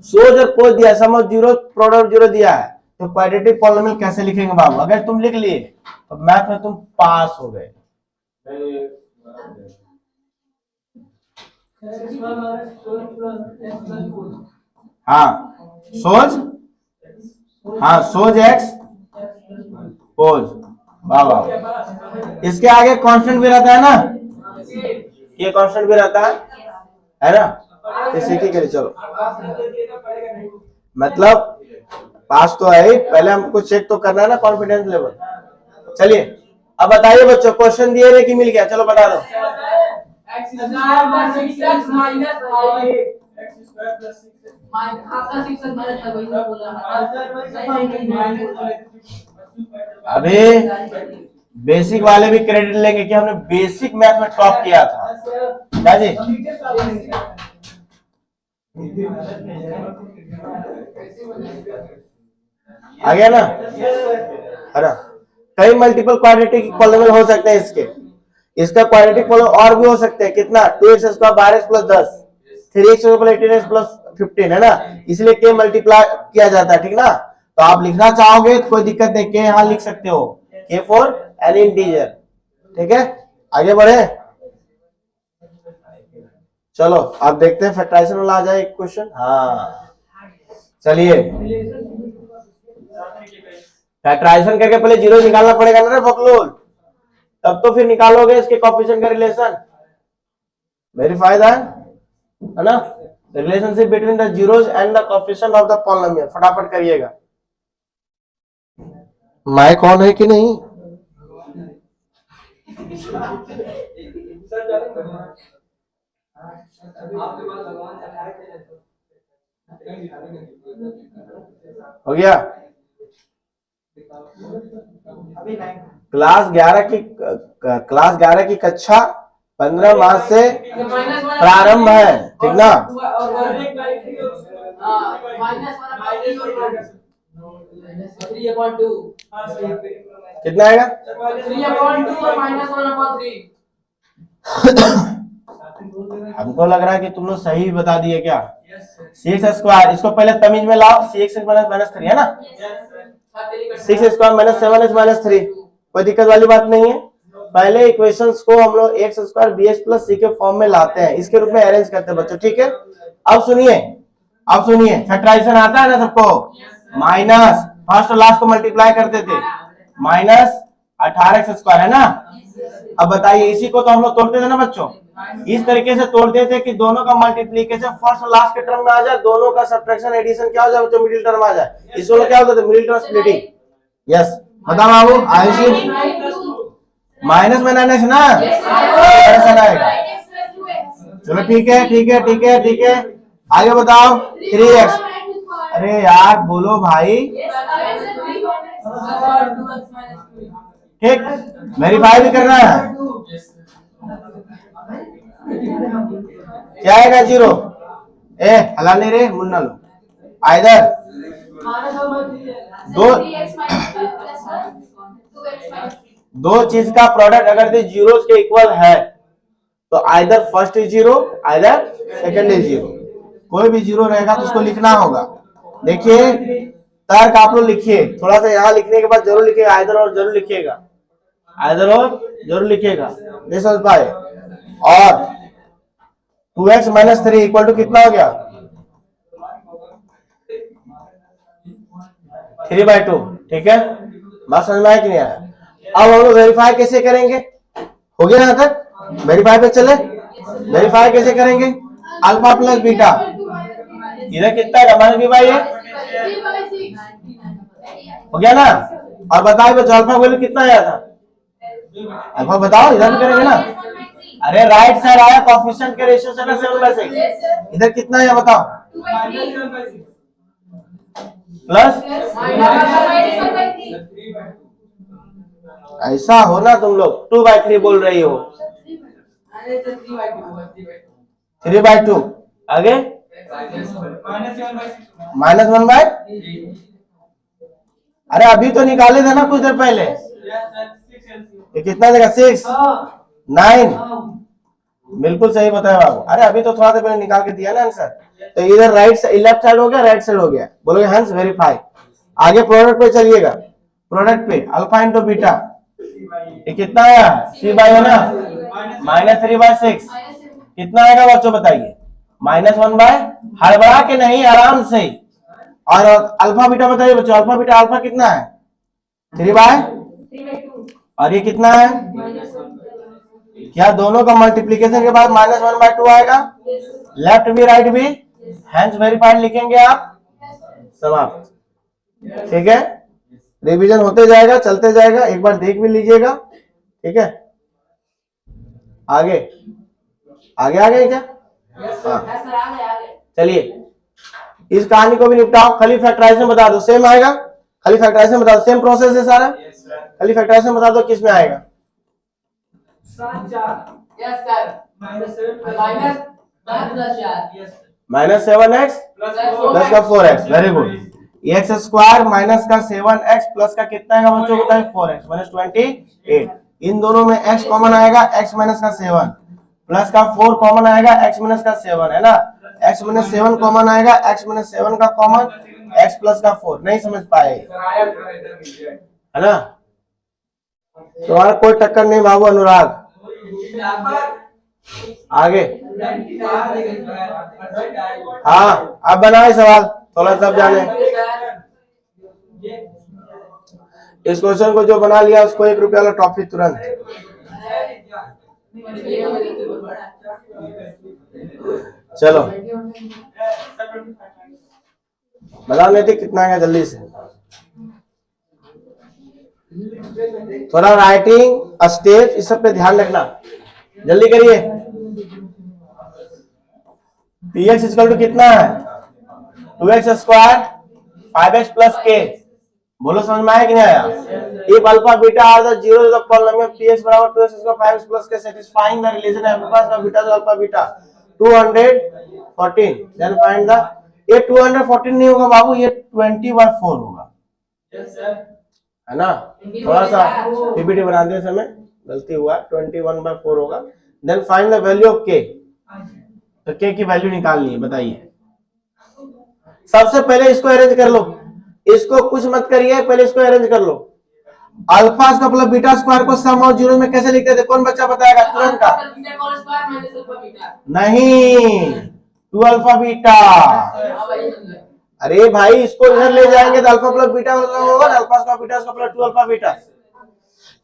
सोज और पोज दिया, सम ऑफ जीरो प्रोडक्ट जीरो दिया है, तो क्वाड्रेटिक पॉलिनोमियल कैसे लिखेंगे बाबू? अगर तुम लिख लिए तो मैथ में तुम पास हो गए। हाँ सोज, हाँ सोज एक्स पोज, वाह वाह। इसके आगे कांस्टेंट भी रहता है ना, ये कांस्टेंट भी रहता है ना, इसी के लिए। चलो मतलब पास तो है ही, पहले हमको चेक तो करना है ना कॉन्फिडेंस लेवल। चलिए अब बताइए बच्चों, क्वेश्चन दिए थे कि मिल गया? चलो बता दो। अभी बेसिक वाले भी क्रेडिट लेंगे कि हमने बेसिक मैथ में टॉप किया था, क्या जी? आ गया ना, है ना? कई मल्टीपल क्वाड्रेटिक पॉलिनोमियल हो सकते हैं इसके, इसका क्वाड्रेटिक पॉलिनोमियल और भी हो सकते हैं। कितना? 2x square 12x plus 10, 3x 18x plus 15 है ना, इसलिए k मल्टीप्लाई किया जाता है। ठीक ना, तो आप लिखना चाहोगे तो कोई दिक्कत नहीं, k यहां लिख सकते हो, k फॉर एनी इंटीजर। ठीक है, आगे बढ़े। चलो आप देखते हैं फैक्टराइजेशन वाला आ जाए एक क्वेश्चन। हाँ चलिए, फैक्टराइजेशन करके पहले जीरो निकालना पड़ेगा ना रे बकलोल, तब तो फिर निकालोगे इसके कोएफिशिएंट का रिलेशन। वेरीफाई दैट, है ना, relationship between the zeros and the coefficient of the polynomial. फटाफट करिएगा। माइक ऑन है कि नहीं? हो गया? क्लास 11 की कक्षा 15 मार्च से प्रारंभ है। ठीक ना, कितना आएगा? हमको लग रहा है कि तुम लोग सही बता दिए क्या? सिक्स स्क्वायर, इसको पहले तमीज में लाओ, सिक्स माइनस 3 है ना, 6 स्क्वायर माइनस 7 माइनस 3, कोई दिक्कत वाली बात नहीं है। पहले इक्वेशंस को हम लोग X square B X plus C के फॉर्म में लाते हैं, इसके रूप में अरेंज करते हैं बच्चों। ठीक है, अब सुनिए, अब सुनिए, फैक्टराइजेशन आता है ना सबको? माइनस फर्स्ट और लास्ट को मल्टीप्लाई करते थे, माइनस 18x स्क्वायर है ना। अब बताइए, इसी को तो हम लोग तोड़ते थे ना बच्चों, इस तरीके से तोड़ते थे कि दोनों का मल्टीप्लीकेशन फर्स्ट और लास्ट के टर्म में आ जाए, दोनों का सब्ट्रैक्शन एडिशन क्या हो जाए बच्चों? मिडिल टर्म आ जाए। इसको लोग क्या होता है? Middle term splitting. यस, बताओ बाबू, आयुषी माइनस में ना ऐसा आएगा। चलो ठीक है, ठीक है, ठीक है, ठीक है, आगे बताओ। 3x, अरे यार बोलो भाई, ठीक, वेरीफाई भी करना है। क्या आएगा? 0। ए हला नहीं रे मुन्ना लो, आइदर दो चीज का प्रोडक्ट अगर जीरो के इक्वल है तो either first is zero, either second is zero, कोई भी जीरो रहेगा तो उसको लिखना होगा। देखिए तर्क आप लोग लिखिए, थोड़ा सा यहाँ लिखने के बाद जरूर लिखिएगा, आइदर और जरूर लिखिएगा, आइदर और जरूर लिखिएगा, नहीं समझ पाए। और 2x - 3 इक्वल टू कितना हो गया 3/2, ठीक है, बात समझ में आया कि नहीं आया। अब हम लोग वेरीफाई कैसे करेंगे, हो गया यहाँ तक, वेरीफाई पे चले। वेरीफाई कैसे करेंगे, अल्फा प्लस बीटा, इधर कितना है माइनस बी बाई ए, हो गया ना। और बताओ बच्चों अल्फा वैल्यू कितना आया था, अल्फा बताओ, इधर भी करेंगे ना। अरे राइट साइड आया कोएफिशिएंट के रेशियो से ना 7/6, इधर कितना है बताओ, प्लस ऐसा हो ना, तुम लोग 2/3 बोल रही हो, 3/2, आगे -1/, अरे अभी तो निकाले थे ना कुछ देर पहले, ये कितना देगा 6, 9, बिल्कुल सही बताया बाबू। अरे अभी तो थोड़ा देर पहले निकाल के दिया ना आंसर। तो इधर राइट से लेफ्ट साइड हो गया, राइट साइड हो गया, बोलोगे हंस वेरीफाई। आगे प्रोडक्ट पे चलिएगा, प्रोडक्ट पे अल्फा इंटू बीटा, ये कितना आया c/, है ना, -3/6, कितना आएगा बच्चों बताइए, -1/, हड़बड़ा के नहीं, आराम से। और अल्फा बीटा बताइए बच्चों, अल्फा बीटा, अल्फा कितना है 3/2, और ये कितना है, क्या दोनों का मल्टीप्लीकेशन के बाद -1/2 आएगा, लेफ्ट भी राइट भी, हेंस वेरीफाइड लिखेंगे आप, समाप्त, ठीक है। रिवीजन होते जाएगा, चलते जाएगा, एक बार देख भी लीजिएगा, ठीक है। आगे आगे आ गए क्या, हाँ चलिए इस कहानी को भी निपटाओ। खाली फैक्टराइजेशन बता दो, सेम आएगा, खाली फैक्टराइजेशन बता दो, सेम प्रोसेस है सारा, खाली फैक्टराइजेशन बता दो किस में आएगा, -7x प्लस का 4x, very good. x² minus का 7x प्लस का कितना आएगा बच्चों बताइए 4x -28, इन दोनों में x कॉमन आएगा, x माइनस का 7 प्लस का 4 कॉमन आएगा, x माइनस का 7 है ना, x माइनस 7 कॉमन आएगा, x माइनस 7 का कॉमन, x प्लस का 4, नहीं समझ पाए है ना, तुम्हारा कोई टक्कर नहीं बाबू अनुराग। आगे हाँ अब बनाए सवाल, थोड़ा सब जाने। इस क्वेश्चन को जो बना लिया उसको 1 रुपया वाला टॉफी तुरंत। चलो बता लेते कितना है जल्दी से, थोड़ा राइटिंग स्टेप इस सब पे ध्यान रखना, जल्दी करिए। px इक्वल टू कितना है 2x² 5x प्लस k, बोलो समझ में आया कि नहीं आया। If alpha beta are the zero the polynomial px बराबर 2x² 5x plus k satisfying the relation alpha का बीटा तो alpha beta 214, then find the, ये 214 नहीं होगा बाबू, ये 20/4 होगा, है ना, थोड़ा सा पीपीटी बनाते समय गलती हुआ, 21/4 होगा। Then find the value of k, तो k की वैल्यू निकालनी है, बताइए। सबसे पहले इसको अरेंज कर लो, इसको कुछ मत करिए, पहले इसको अरेंज कर लो। अल्फा का प्लस बीटा स्क्वायर को सम और जीरो में कैसे लिखते थे, कौन बच्चा बताएगा तुरंत का, नहीं 2 अल्फा बीटा, अरे भाई इसको इधर ले जाएंगे तो अल्फा प्लस बीटा होगा ना, अल्फा का बीटा प्लस 2 अल्फा बीटा।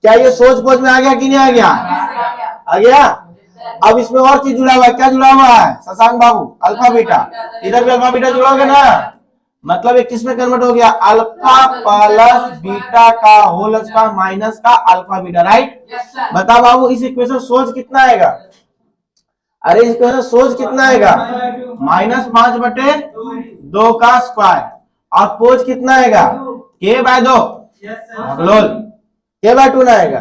क्या ये सोच पोच में आ गया कि नहीं आ गया, आ गया। अब इसमें और चीज जुड़ा हुआ है, क्या जुड़ा हुआ है शशांक बाबू, अल्फा बीटा, इधर भी अल्फा बीटा जुड़ोगे ना, मतलब एक किस में कन्वर्ट हो गया, अल्फा प्लस बीटा का होल स्क्वायर माइनस का अल्फा बीटा, राइट। बता बाबू इस इक्वेशन सोच कितना आएगा, अरे इस इक्वेशन सोच कितना आएगा, -5/2 का स्क्वायर, और पोज कितना आएगा k/2, k/2 ना आएगा,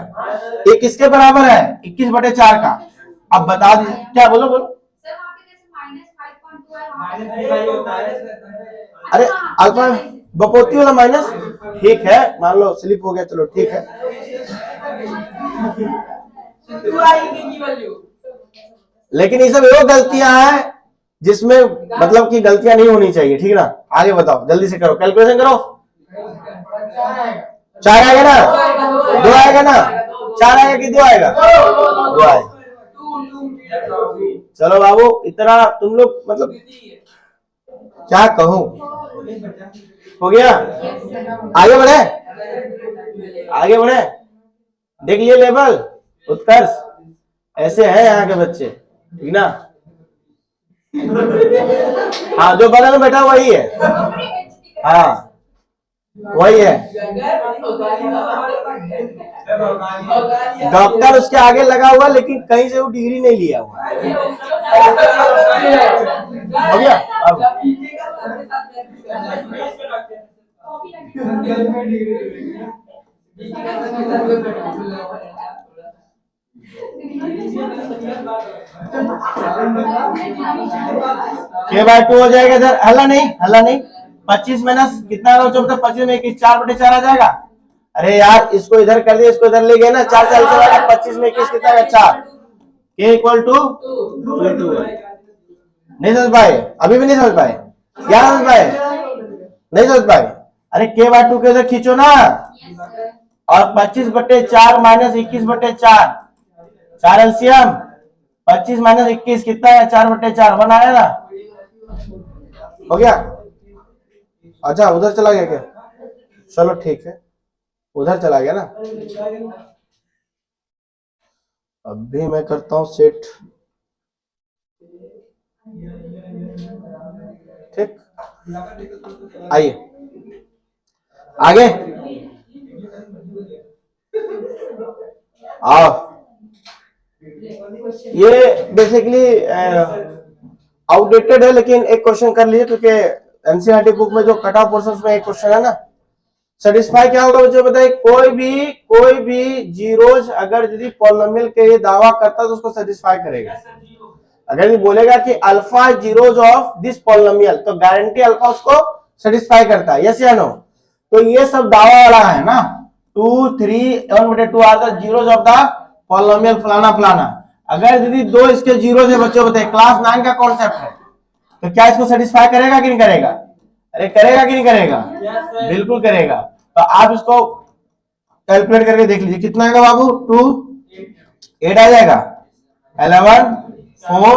ये किसके बराबर है 21/4 का। अब बता दीजिए क्या, बोलो बोलो। अरे अल्फा बपोती वाला माइनस, ठीक है मान लो स्लिप हो गया, चलो ठीक है। लेकिन ये सब वो गलतियां हैं जिसमें मतलब कि गलतियां नहीं होनी चाहिए, ठीक ना। आगे बताओ, जल्दी से करो, कैलकुलेशन करो। 4 आएगा ना, 2 आएगा ना, 4 आएगा कि 2 आएगा? 2 आएगा। चलो बाबू, इतना तुम लोग मतलब क्या कहूं, हो गया। आगे बढ़े, आगे बढ़े। देख लिए लेवल उत्कर्ष, ऐसे है यहाँ के बच्चे, ठीक ना। हाँ, जो बगल में बैठा वही है, हाँ वही है। डॉक्टर उसके आगे लगा हुआ, लेकिन कहीं से वो डिग्री नहीं लिया हुआ। हो गया अब। K/2 हो जाएगा इधर, हल्ला नहीं, हल्ला नहीं। 25 माइनस कितना होगा? 25 में 21, 4/4 आ जाएगा। अरे यार, इसको इधर कर दिया, इसको इधर ले गए ना, 4 चल जाएगा। 25 में 21 कितना है? 4। K = 2। नहीं समझ पाए? अभी भी नहीं समझ पाए? क्या समझ पाए? नहीं समझ पाए? अरे K/2 के इधर खींचो ना, और 25/4 माइनस 21/4, 4 एलसीएम। 25 माइनस 21 कितना है? 4/4, 1 आया ना। हो गया। अच्छा, उधर चला गया क्या? चलो ठीक है, उधर चला गया ना। अभी मैं करता हूं सेट, ठीक। आइए आगे आओ। ये बेसिकली आउटडेटेड है, लेकिन एक क्वेश्चन कर लीजिए, क्योंकि एनसीईआरटी बुक में जो कट ऑफ पोर्शंस में एक क्वेश्चन है ना। सेटिस्फाई क्या होगा बच्चों बताइए? कोई भी जीरोज अगर यदि पॉलिनोमियल के ये दावा करता है तो उसको सेटिस्फाई करेगा। अगर ये बोलेगा कि alpha zeros of this polynomial, तो गारंटी अल्फा उसको सेटिस्फाई करता है, यस या नो। तो ये सब दावा वाला है ना। 2, 3, 1/2 are the zeros of the polynomial फलाना फलाना। अगर यदि 2 इसके जीरोज है बच्चों बताइए, क्लास 9 का कॉन्सेप्ट है, तो क्या इसको सेटिस्फाई करेगा कि नहीं करेगा? अरे करेगा कि नहीं करेगा? बिल्कुल करेगा। तो आप इसको कैलकुलेट करके देख लीजिए, कितना आएगा बाबू? 2, 8 आ जाएगा, 11, 4,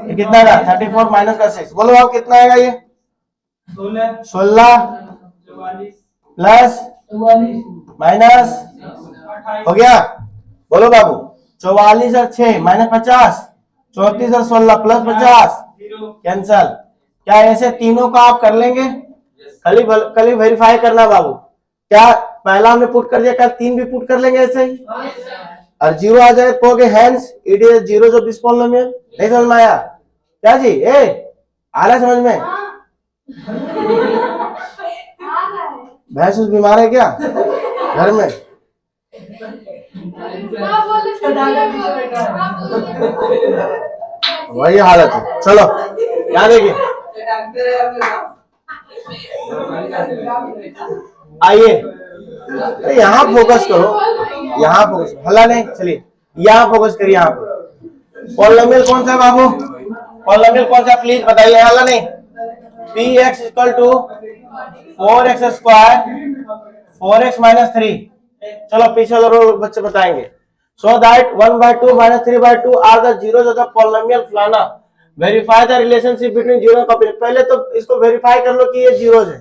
ये कितना आएगा? 34 माइनस का 6। बोलो बाबू कितना आएगा? ये 16 प्लस माइनस, हो गया। बोलो बाबू, 44 और 6 माइनस 50, 34 और 16 प्लस 50, कैंसल। क्या ऐसे तीनों का आप कर लेंगे? कल ही वेरीफाई करना बाबू। क्या पहला हमने पुट कर दिया, कल 3 भी पुट कर लेंगे ऐसे ही, और 0 आ जाए तो hence it is zeros of this polynomial. नहीं समझ में आया क्या जी? आ रहा समझ में? भैंस बीमार है क्या घर में? वही हालत है। चलो यहाँ देखिए, आइए यहाँ फोकस करो, यहाँ फोकस, हल्ला नहीं, चलिए यहाँ फोकस करिए। यहाँ पे पॉलिनोमियल कौन सा है बाबू? पॉलिनोमियल कौन सा प्लीज बताइए, हल्ला नहीं। Px = 4x² 4x - 3। चलो पीछे वाले बच्चे बताएंगे। So that 1/2 - 3/2 are the zeros of the polynomial फलाना। Verify the relationship between zero and copy। पहले तो इसको वेरीफाई कर लो कि ये जीरोज है,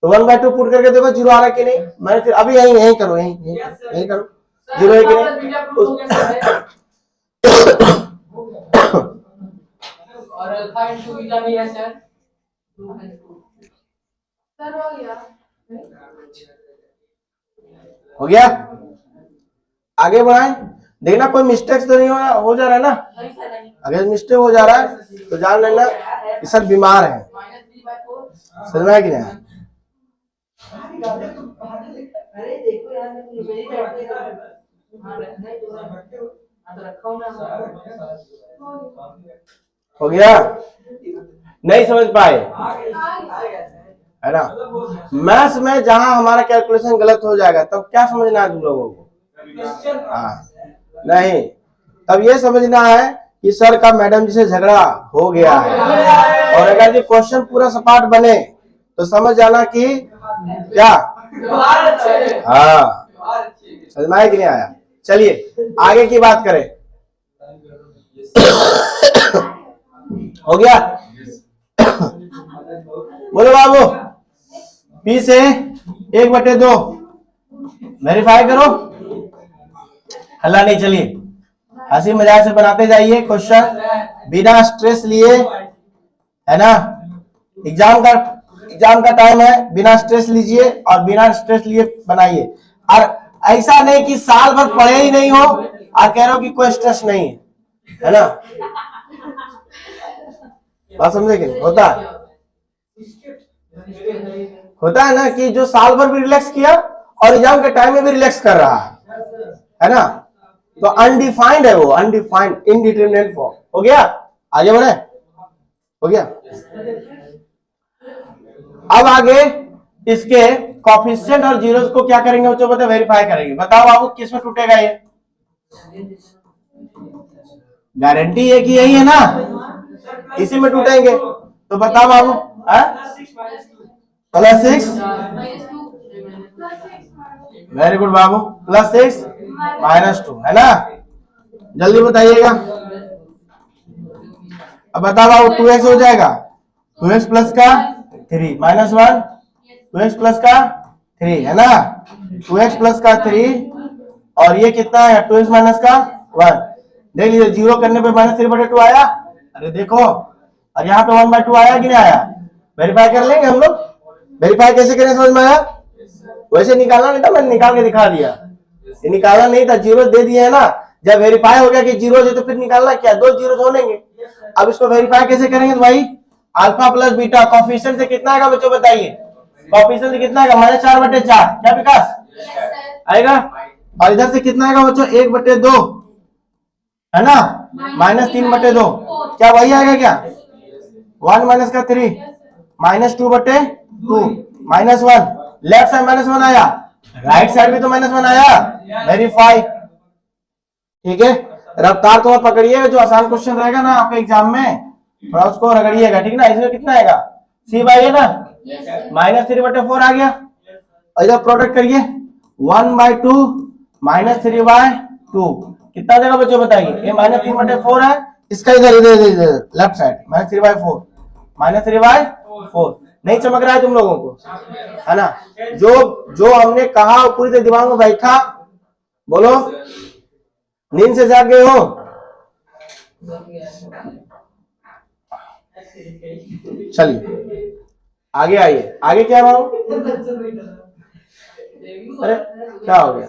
तो 1/2 पुट करके देखो जीरो आ रहा कि नहीं। मैंने फिर अभी यही करो, यही करो, जीरो है कि नहीं। और अल्फा इनटू बीटा भी है सर, हो गया। आगे बढ़ाएं, देखना कोई मिस्टेक्स तो नहीं हो जा रहा है ना। अगर मिस्टेक हो जा रहा है तो जान लेना कि सर बीमार है, समझ में आया कि नहीं? हो गया? नहीं समझ पाए है ना। मैथ्स में जहां हमारा कैलकुलेशन गलत हो जाएगा तब क्या समझना है तुम लोगों को? हाँ नहीं, तब ये समझना है कि सर का मैडम जी से झगड़ा हो गया है, और अगर ये क्वेश्चन पूरा सपाट बने तो समझ जाना कि क्या, हाँ समझ में आया कि नहीं आया। चलिए आगे की बात करें। हो गया, बोलो बाबू, पी से 1/2 वेरीफाई करो। हल्ला नहीं, चलिए हंसी मजाक से बनाते जाइए क्वेश्चन, बिना स्ट्रेस लिए, है ना। एग्जाम का टाइम है, बिना स्ट्रेस लीजिए और बिना स्ट्रेस लिए बनाइए। और ऐसा नहीं कि साल भर पढ़े ही नहीं हो और कह रहे हो कि कोई स्ट्रेस नहीं है ना। बात समझे कि नहीं? होता है ना कि जो साल भर भी रिलैक्स किया और एग्जाम के टाइम में भी रिलैक्स कर रहा है ना। तो अनडिफाइंड है वो, अनडिफाइंड इनडिटरमिनेट फॉर्म। हो गया, आगे बढ़े, हो गया। अब आगे इसके कोएफिशिएंट और जीरोस को क्या करेंगे बच्चों, बताओ, वेरीफाई करेंगे। बताओ बाबू किस में टूटेगा ये, गारंटी है कि यही है ना, इसी में टूटेंगे। तो बताओ बाबू, +6, वेरी गुड बाबू, +6 -2 है ना। जल्दी बताइएगा। अब बताओ बाबू 2x हो जाएगा, 2x प्लस का 3 -1, 2x प्लस का 3 है ना, 2x प्लस का 3, और ये कितना है 2x माइनस का 1। देख लीजिए, जीरो करने पे -3/2 आया, अरे देखो, और यहाँ पे 1/2 आया कि नहीं आया। वेरीफाई कर लेंगे हम लोग। वेरीफाई कैसे करें, समझ में आया। वैसे निकालना नहीं था, मैंने निकाल के दिखा दिया। ये निकालना नहीं था, जीरो दे दिए है ना। जब वेरीफाई हो गया कि जीरो है तो फिर निकालना क्या, 2 जीरो होनेंगे। अब इसको वेरीफाई कैसे करेंगे तो भाई, अल्फा प्लस बीटा कोएफिशिएंट से कितना आएगा बच्चों, बताइए। कोएफिशिएंट से कितना आएगा, -4/4, क्या विकास आएगा। और इधर से कितना आएगा बच्चों, 1/2 है ना, -3/2, क्या वही आएगा क्या, 1 माइनस का 3, -2/2, -1, लेफ्ट साइड -1 आया, राइट साइड भी तो -1 आया। वेरीफाई, ठीक है। रफ्तार तो पकड़िएगा, जो आसान क्वेश्चन रहेगा ना आपके एग्जाम में थोड़ा उसको रगड़िएगा, ठीक ना। इसमें कितना आएगा, C है ना, -3/4 आ गया। इधर प्रोडक्ट करिए, 1/2 -3/2 कितना देगा बच्चों, बताइए। ये -3/4 है, इसका इधर लेफ्ट साइड -3/4, -3/4 नहीं चमक रहा है तुम लोगों को, है ना। जो हमने कहा पूरी तरह दिमाग में बैठा, बोलो, नींद से जाग गए हो। चलिए आगे आइए, आगे क्या रहा हूं, अरे क्या हो गया,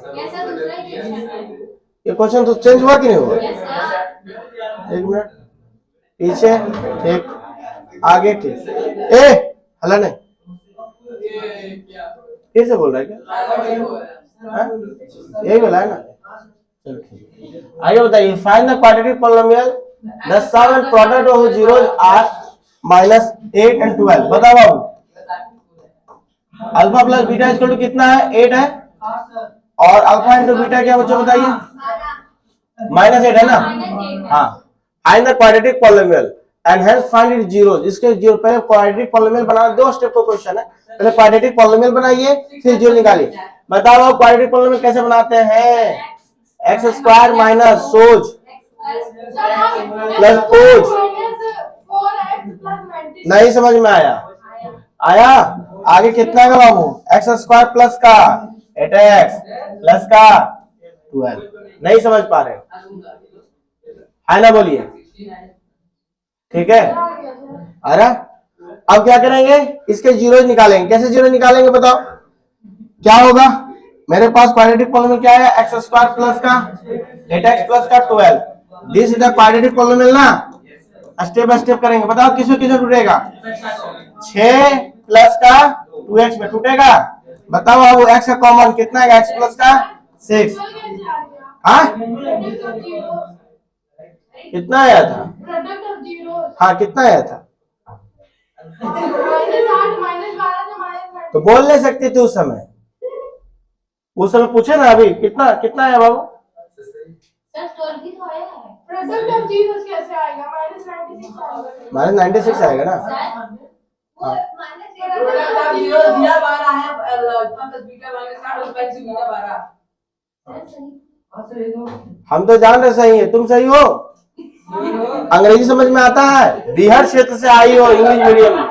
ये क्वेश्चन तो चेंज हुआ कि नहीं हुआ। 1 मिनट, पीछे ठीक, आगे ठीक, हल्ला नहीं, फिर से बोल रहा है क्या, यही बोला है ना। आगे बताइए, find the quadratic polynomial the sum and product of zeros are -8 and 12। बताओ बाबू, alpha plus beta equal to कितना है, 8 है, और अल्फा इंटू बीटा क्या बच्चों बताइए, -8 है ना। हाँ, find the quadratic polynomial and hence find its zeros. इसके जीरो, पहले क्वाड्रेटिक पॉलिनोमियल बनाना, 2 स्टेप का क्वेश्चन है। पहले क्वाड्रेटिक पॉलिनोमियल बनाइए, फिर जीरो निकालिए। बताओ आप क्वाड्रेटिक पॉलिनोमियल कैसे बनाते हैं, x² माइनस सोच प्लस कोच, नहीं समझ में आया, आया। आगे कितना का बाबू, x² प्लस का 8x प्लस का 12, नहीं समझ पा रहे है ना, बोलिए, ठीक है। अरे अब क्या करेंगे, इसके जीरो निकालेंगे। कैसे जीरो निकालेंगे बताओ, क्या होगा, मेरे पास क्वाड्रेटिक पॉलिनोमियल क्या है, x² प्लस का 8x प्लस का 12, this is the quadratic polynomial ना। स्टेप बाय स्टेप करेंगे। बताओ किसमें किसमें टूटेगा, 6 प्लस का 2x में टूटेगा। बताओ अब x का कॉमन कितना है, x प्लस का 6, हाँ कितना आया था, हाँ कितना आया था, तो बोल नहीं सकती थी उस समय पूछे ना, अभी कितना कितना है बाबू, प्रोडक्ट ऑफ जीरोस कैसे आएगा? -96 आएगा। -96 आएगा ना। वो प्रोडक्ट ऑफ जीरोस दिया 12 है, मतलब बीटा वाले 60 रुपए से बीटा 12। हम तो जान रहे सही है, तुम सही हो। अंग्रेजी समझ में आता है, बिहार क्षेत्र से आई हो इंग्लिश मीडियम में,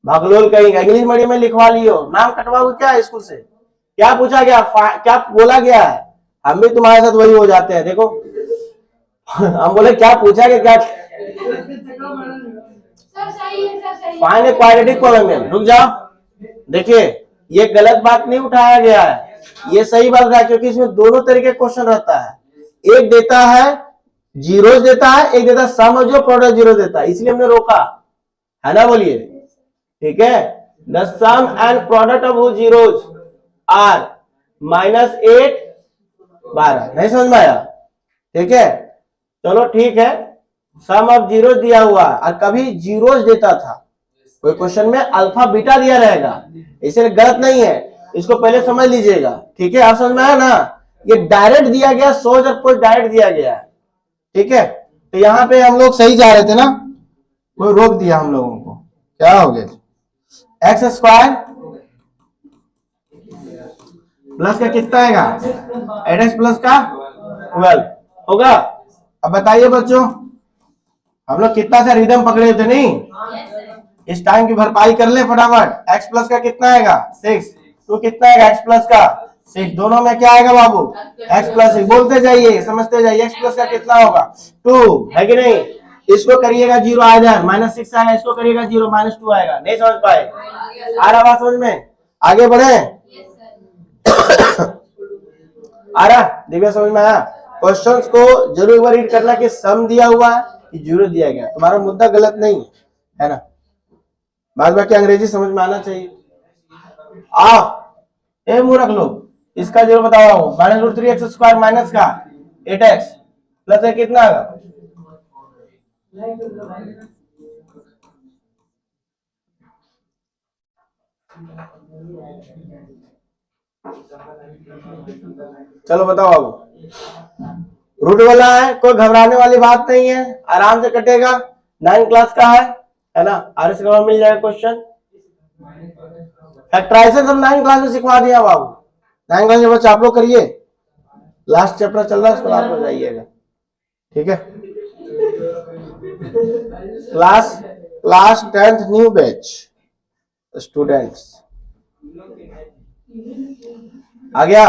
भागलोल कहीं का इंग्लिश मीडियम में लिखवा लियो, नाम कटवाओ क्या स्कूल से? क्या पूछा गया, क्या बोला गया है? हम भी तुम्हारे साथ वही हो जाते हैं, देखो हम बोले क्या पूछा गया, क्या सर सही है, सर सही है। Find a quadratic polynomial. रुक जाओ, देखिए ये गलत बात नहीं उठाया गया है, ये सही बात है, क्योंकि इसमें दोनों तरीके क्वेश्चन रहता है। एक देता है जीरोस देता है, एक देता है सम ऑफ जो प्रोडक्ट जीरो देता है, इसलिए हमने रोका है ना, बोलिए ठीक है। The sum and product of zeros are -8 12। नहीं समझ में आया? ठीक है, चलो ठीक है। सम ऑफ जीरोस दिया हुआ और कभी जीरोस देता था, कोई क्वेश्चन में अल्फा बीटा दिया रहेगा, इसलिए गलत नहीं है, इसको पहले समझ लीजिएगा। ठीक है, आप समझ में आया ना? ये डायरेक्ट दिया गया, सोच और कुछ डायरेक्ट दिया गया है। ठीक है, तो यहाँ पे हम लोग सही जा रहे थे ना, कोई रोक दिया हम लोगों को, क्या हो गया? एक्स स्क्वायर प्लस का कितना आएगा? 8x प्लस का 12 होगा। अब बताइए बच्चों, हम लोग कितना सा रिदम पकड़े थे नहीं? इस टाइम की भरपाई कर ले फटाफट। x प्लस का कितना आएगा? 6। तो कितना आएगा x प्लस का? 6। दोनों में क्या आएगा बाबू? x plus 6। बोलते जाइए, समझते जाइए। x प्लस का कितना होगा? 2 है कि नहीं? इसको करिएगा 0 आ जाए, -6 आएगा, इसको करिएगा 0 -2 आएगा। नहीं समझ पाए? आ रहा बात समझ में? आगे बढ़े। आ रहा दिव्या, समझ में आया? क्वेश्चंस को जरूर एक बार रीड करना कि सम दिया हुआ है कि जीरो दिया गया, तुम्हारा मुद्दा गलत नहीं है ना। बाद बाकी अंग्रेजी समझ में आना चाहिए। ए मूर्ख लोग, इसका जीरो बताओ। -√3x स्क्वायर माइनस का 8x प्लस है कितना आएगा? चलो बताओ बाबू। रूट वाला है, कोई घबराने वाली बात नहीं है, आराम से कटेगा। 9 क्लास का है ना, RS का मिल जाएगा क्वेश्चन। फैक्टराइजेशन सब 9 क्लास में सिखवा दिया बाबू। 9 क्लास के बच्चे आप लोग करिए, लास्ट चैप्टर चल रहा है, उसको आप हो जाइएगा। ठीक है, class 10th new batch students आ गया।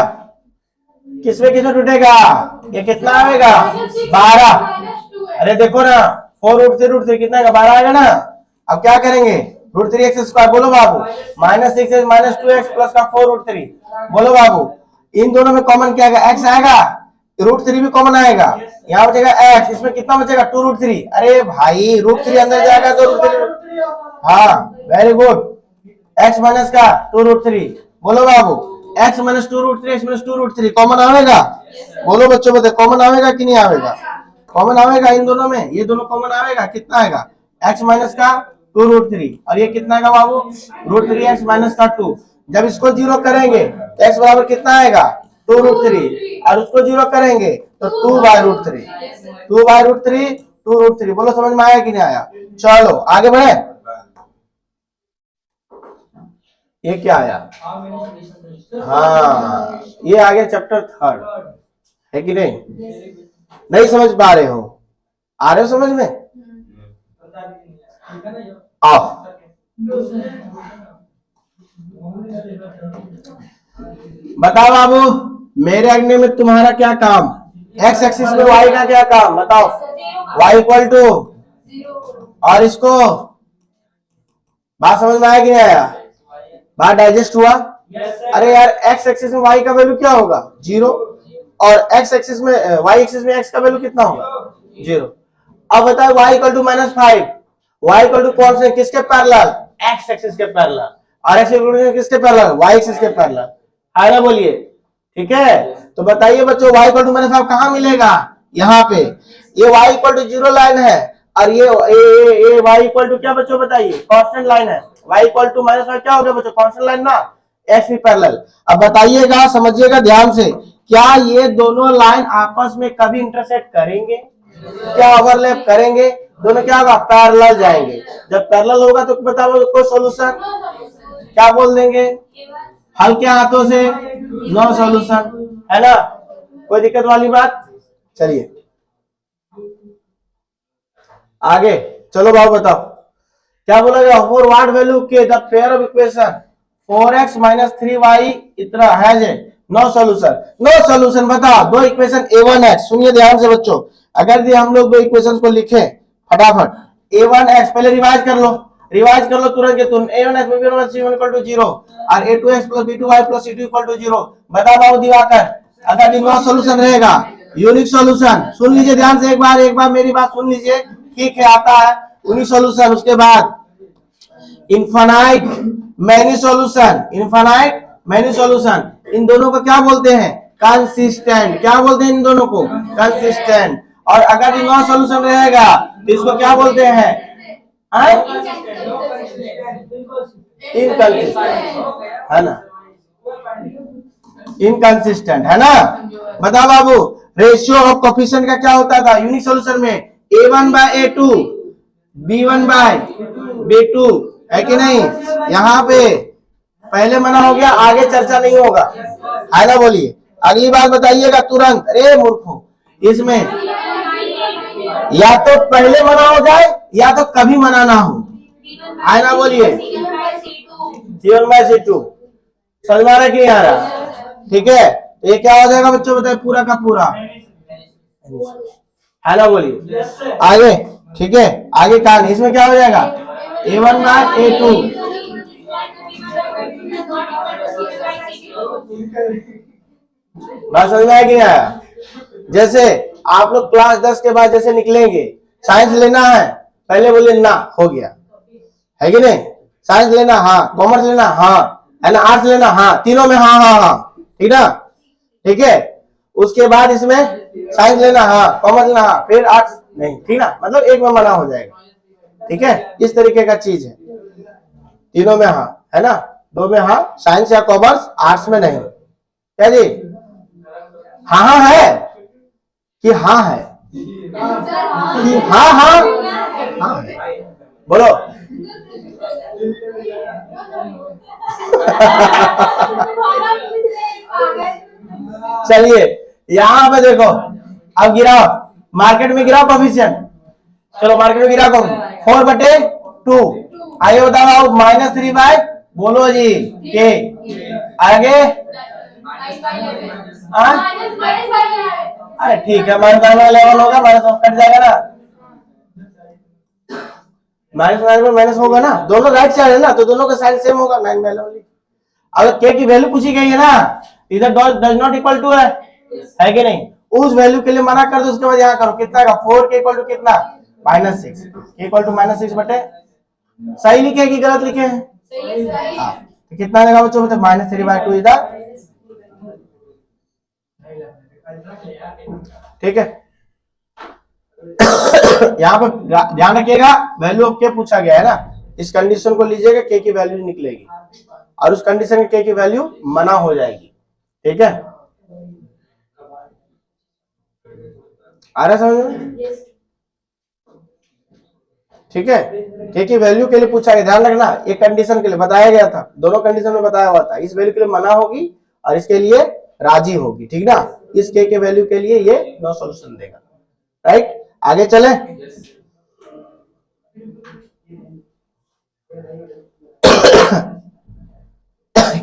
किसमें टूटेगा? ये कितना आएगा? 12। अरे देखो ना, 4√3 कितना आएगा? 12 आएगा ना। अब क्या करेंगे? √3x स्क्वायर बोलो बाबू, -6x -2x प्लस का 4√3 बोलो बाबू। इन दोनों में कॉमन क्या आएगा? x आएगा, √3 भी कॉमन आएगा, यहाँ बचेगा x, इसमें कितना बचेगा? 2√3। अरे भाई √3 अंदर जाएगा तो √3, हाँ वेरी गुड। x माइनस का 2√3 बोलो बाबू, x minus 2√3 x minus 2√3 common आवेगा? बोलो बच्चों, बताओ कॉमन आवेगा कि नहीं आवेगा? कॉमन आवेगा इन दोनों में, ये दोनों कॉमन आवेगा। कितना आएगा? x माइनस का 2√3 और ये कितना आएगा बाबू? √3x माइनस का 2। जब इसको जीरो करेंगे x बराबर कितना आएगा? 2√3 और उसको जीरो करेंगे तो 2/√3 2/√3 बोलो, समझ में आया कि नहीं आया? चलो आगे बढ़े। ये क्या आया? हाँ, ये आ गया चैप्टर 3 है कि नहीं? नहीं समझ पा रहे हो? आ रहे हो समझ में? आओ बताओ बाबू, मेरे अग्नि में तुम्हारा क्या काम? x एक्सिस में y का क्या काम बताओ? y इक्वल टू, और इसको बात समझ में आया कि नहीं आया? बात डाइजेस्ट हुआ? अरे यार x एक्सिस में y का वैल्यू क्या होगा? 0, और x एक्सिस में y एक्सिस में x का वैल्यू कितना होगा? 0। अब बताओ y equal to -5, y equal to कौन से किसके पैरेलल? x एक्सिस के पैरेलल, और x इक्वल टू किसके पैरेलल? y एक्सिस के पैरेलल, है ना? बोलिए ठीक है। तो बताइए बच्चों, y इक्वल टू -5 कहाँ मिलेगा? यहाँ पे। ये y इक्वल टू 0 लाइन है, और ये y इक्वल टू क्या बच्चों बताइए? कांस्टेंट लाइन है। y इक्वल टू -5 क्या हो गया बच्चों? कांस्टेंट लाइन ना, x भी पैरेलल। अब बताइएगा, समझिएगा ध्यान से, क्या ये दोनों लाइन आपस में कभी इंटरसेक्ट करेंगे? क्या ओवरलैप करेंगे, दोनों क्या होगा, पैरेलल जाएंगे। जब पैरेलल होगा तो बताओ कोई सॉल्यूशन, क्या बोल देंगे, हल्के हाथों से नो सॉल्यूशन, है ना, कोई दिक्कत वाली बात। चलिए आगे चलो बाबू बताओ क्या बोला गया, फॉर व्हाट वैल्यू के the pair of equation 4x minus 3y इतना है जे नो सॉल्यूशन। नो सॉल्यूशन बताओ, दो इक्वेशन a1x, सुनिए ध्यान से बच्चों, अगर ये हम लोग दो इक्वेशन को लिखे फटाफट, a1x पहले रिवाइज कर लो, रिवाइज कर लो तुरंत के तुरंत, a1x में b1 c1 इक्वल टू 0 और a2x plus b2y plus c2 equal to 0। बता बाबू दिवाकर, अगर ये नो सॉल्यूशन रहेगा, यूनिक सॉल्यूशन, सुन लीजिए ध्यान से, एक बार मेरी बात सुन लीजिए, ठीक है, आता है यूनिक सॉल्यूशन, उसके बाद infinite many solution, infinite many solution, इन दोनों को क्या बोलते हैं, कंसिस्टेंट, क्या बोलते हैं इन दोनों को, कंसिस्टेंट। और अगर ये नो सॉल्यूशन रहेगा तो इसको क्या बोलते हैं, इनकंसिस्टेंट, है ना, इनकंसिस्टेंट, है ना। बता बाबू, रेशियो ऑफ कोफिशिएंट का क्या होता था यूनिक सॉल्यूशन में, a1 bye a2 b1 bye b2, है कि नहीं। यहाँ पे पहले मना हो गया, आगे चर्चा नहीं होगा, है ना, बोलिए अगली बात बताइएगा तुरंत। अरे मूर्खों, इसमें या तो पहले मना हो जाए या तो कभी मना ना हो, है ना, बोलिए c1 बाय c2, समझ में आ रहा है कि नहीं आ रहा, ठीक है। ये क्या हो जाएगा बच्चों बताए, पूरा का पूरा, है ना, बोलिए आगे, ठीक है, आगे कहां, इसमें क्या हो जाएगा, a1 बाय a2, बात समझ में आया कि नहीं आया। जैसे आप लोग क्लास 10 के बाद जैसे निकलेंगे, साइंस लेना है, पहले बोले ना, हो गया, है कि नहीं, साइंस लेना हाँ, कॉमर्स लेना हाँ, है ना, आर्ट्स लेना हाँ, तीनों में हाँ हाँ हाँ, ठीक ना, ठीक है। उसके बाद इसमें साइंस लेना हाँ, कॉमर्स लेना हाँ, फिर आर्ट्स नहीं, ठीक ना, मतलब एक में मना हो जाएगा, ठीक है, इस तरीके का चीज है, तीनों में हाँ, है ना, दो में हाँ, साइंस या कॉमर्स, आर्ट्स में नहीं, क्या जी, हाँ हाँ है कि हाँ है, कि हाँ हाँ हाँ है, बोलो चलिए यहाँ पे देखो, अब गिराओ, मार्केट में गिराओ कोफिशिएंट, चलो मार्केट में गिराओ 4/2, आइए बताओ माइनस 3 बाय, बोलो जी के, आगे अरे ठीक है, माइनस 11 होगा, माइनस कट जाएगा ना, माइनस में माइनस होगा ना, दोनों राइट साइड है ना, तो दोनों का साइड सेम होगा, 9/11। अगर के की वैल्यू पूछी गई है ना, इधर डज नॉट इक्वल टू है कि नहीं, उस वैल्यू के लिए मना कर दो, उसके बाद यहाँ करो, कितना का 4 के इक्वल टू कितना, -6, के इक्वल टू -6 बटे, सही लिखे कि गलत लिखे हैं, हाँ, तो कितना देगा बच्चों, मतलब -3/2 इधर, ठीक है। यहाँ पर ध्यान रखिएगा, वैल्यू ऑफ के पूछा गया है ना, इस कंडीशन को लीजिएगा, के की वैल्यू निकलेगी और उस कंडीशन में के की वैल्यू मना हो जाएगी, ठीक है, आ रहा समझ में, ठीक है। के की वैल्यू के लिए पूछा गया, ध्यान रखना, एक कंडीशन के लिए बताया गया था, दोनों कंडीशन में बताया हुआ था, इस वैल्यू के लिए मना होगी और इसके लिए राजी होगी, ठीक ना, इस के वैल्यू के लिए ये नो सॉल्यूशन देगा, राइट। आगे चले,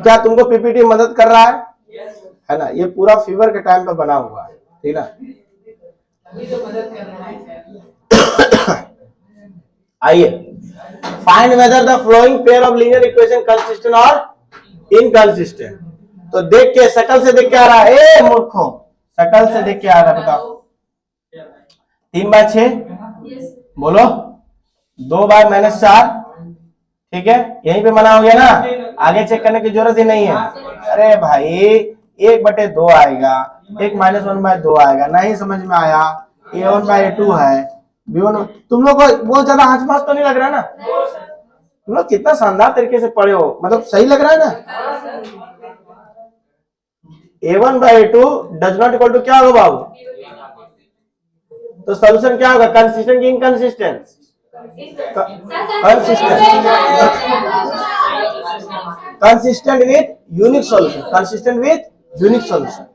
क्या तुमको पीपीटी मदद कर रहा है ना, ये पूरा फीवर के टाइम पे बना हुआ है, ठीक ना, आइए, find whether the flowing pair of linear equation consistent और इनकंसिस्टेंट। तो देख के, शकल से देख के आ रहा है, ए मूर्खों, शकल से देख के आ रहा है, बताओ 3/6, बोलो 2/-4, ठीक है, यहीं पे मना हो गया ना, आगे चेक करने की जरूरत ही नहीं है। अरे भाई 1/2 आएगा, एक -1/2 आएगा, नहीं समझ में आया, a1/2 है, b1, तुम लोग को बहुत ज्यादा आसपास तो नहीं लग रहा है ना, तुम लोग कितना शानदार तरीके से पढ़े हो, मतलब सही लग रहा है ना। a1/2 does not equal to क्या होगा बाबू, तो सोल्यूशन क्या होगा, कंसिस्टेंट की inconsistent, consistent with unique solution, consistent with unique solution.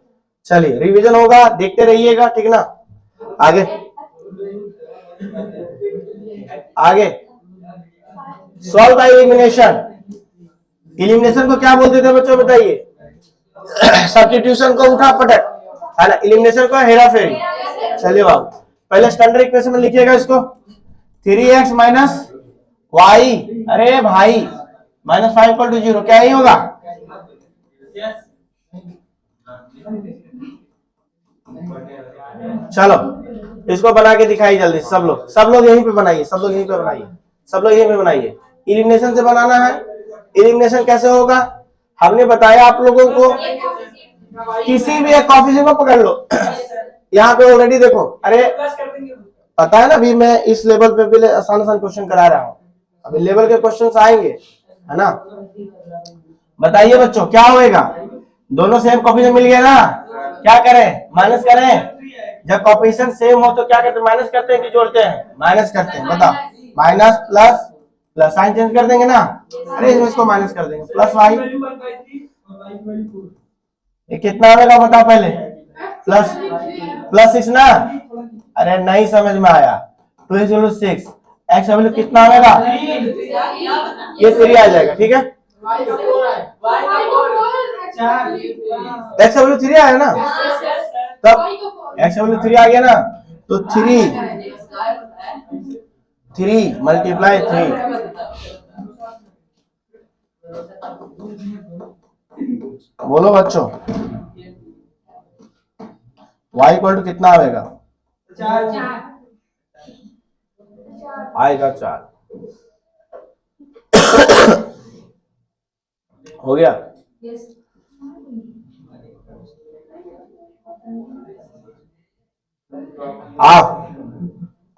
चलिए रिवीजन होगा, देखते रहिएगा, ठीक ना। आगे आगे सॉल्व बाय एलिमिनेशन। एलिमिनेशन को क्या बोलते थे बच्चों बताइए, सब्स्टिट्यूशन को उठा पटक, है ना। एलिमिनेशन को हेरा फेरी। चलिए बाबू पहले स्टैंडर्ड इक्वेशन में लिखिएगा इसको, 3x माइनस वाई, अरे भाई माइनस 5 इक्वल टू 0, क्या ही होगा। चलो इसको बना के दिखाइए जल्दी, सब लोग यहीं पे बनाइए, सब लोग यहीं पे बनाइए, सब लोग यहीं पे बनाइए। एलिमिनेशन से बनाना है। एलिमिनेशन कैसे होगा, हमने बताया आप लोगों को, किसी भी एक कोएफिशिएंट को पकड़ लो। यहाँ पे ऑलरेडी देखो, अरे पता है ना, अभी मैं इस लेवल पे भी आसान आसान क्वेश्चन करा रहा हूँ, अभी लेवल के क्वेश्चंस आएंगे, है ना। बताइए बच्चों क्या होएगा, दोनों सेम कोएफिशिएंट मिल गया ना, क्या करें, माइनस करें। जब कोएफिशिएंट सेम हो तो क्या करते हैं, माइनस करते हैं कि जोड़ते हैं, माइनस करते हैं। बताओ, minus plus plus sign change कर देंगे ना, अरे इसको माइनस कर देंगे, प्लस वाई, ये कितना आएगा बताओ पहले, प्लस प्लस 6 ना, अरे नहीं समझ में आया, 2 6 एक्स का वैल्यू कितना आएगा, ये 3 आ जाएगा, ठीक है। एक्स का वैल्यू 3 आया ना, तब एक्स का वैल्यू 3 आ गया ना, तो 3 मल्टीप्लाई 3, बोलो बच्चों, y इक्वल टू कितना आएगा, आएगा 4। हो गया।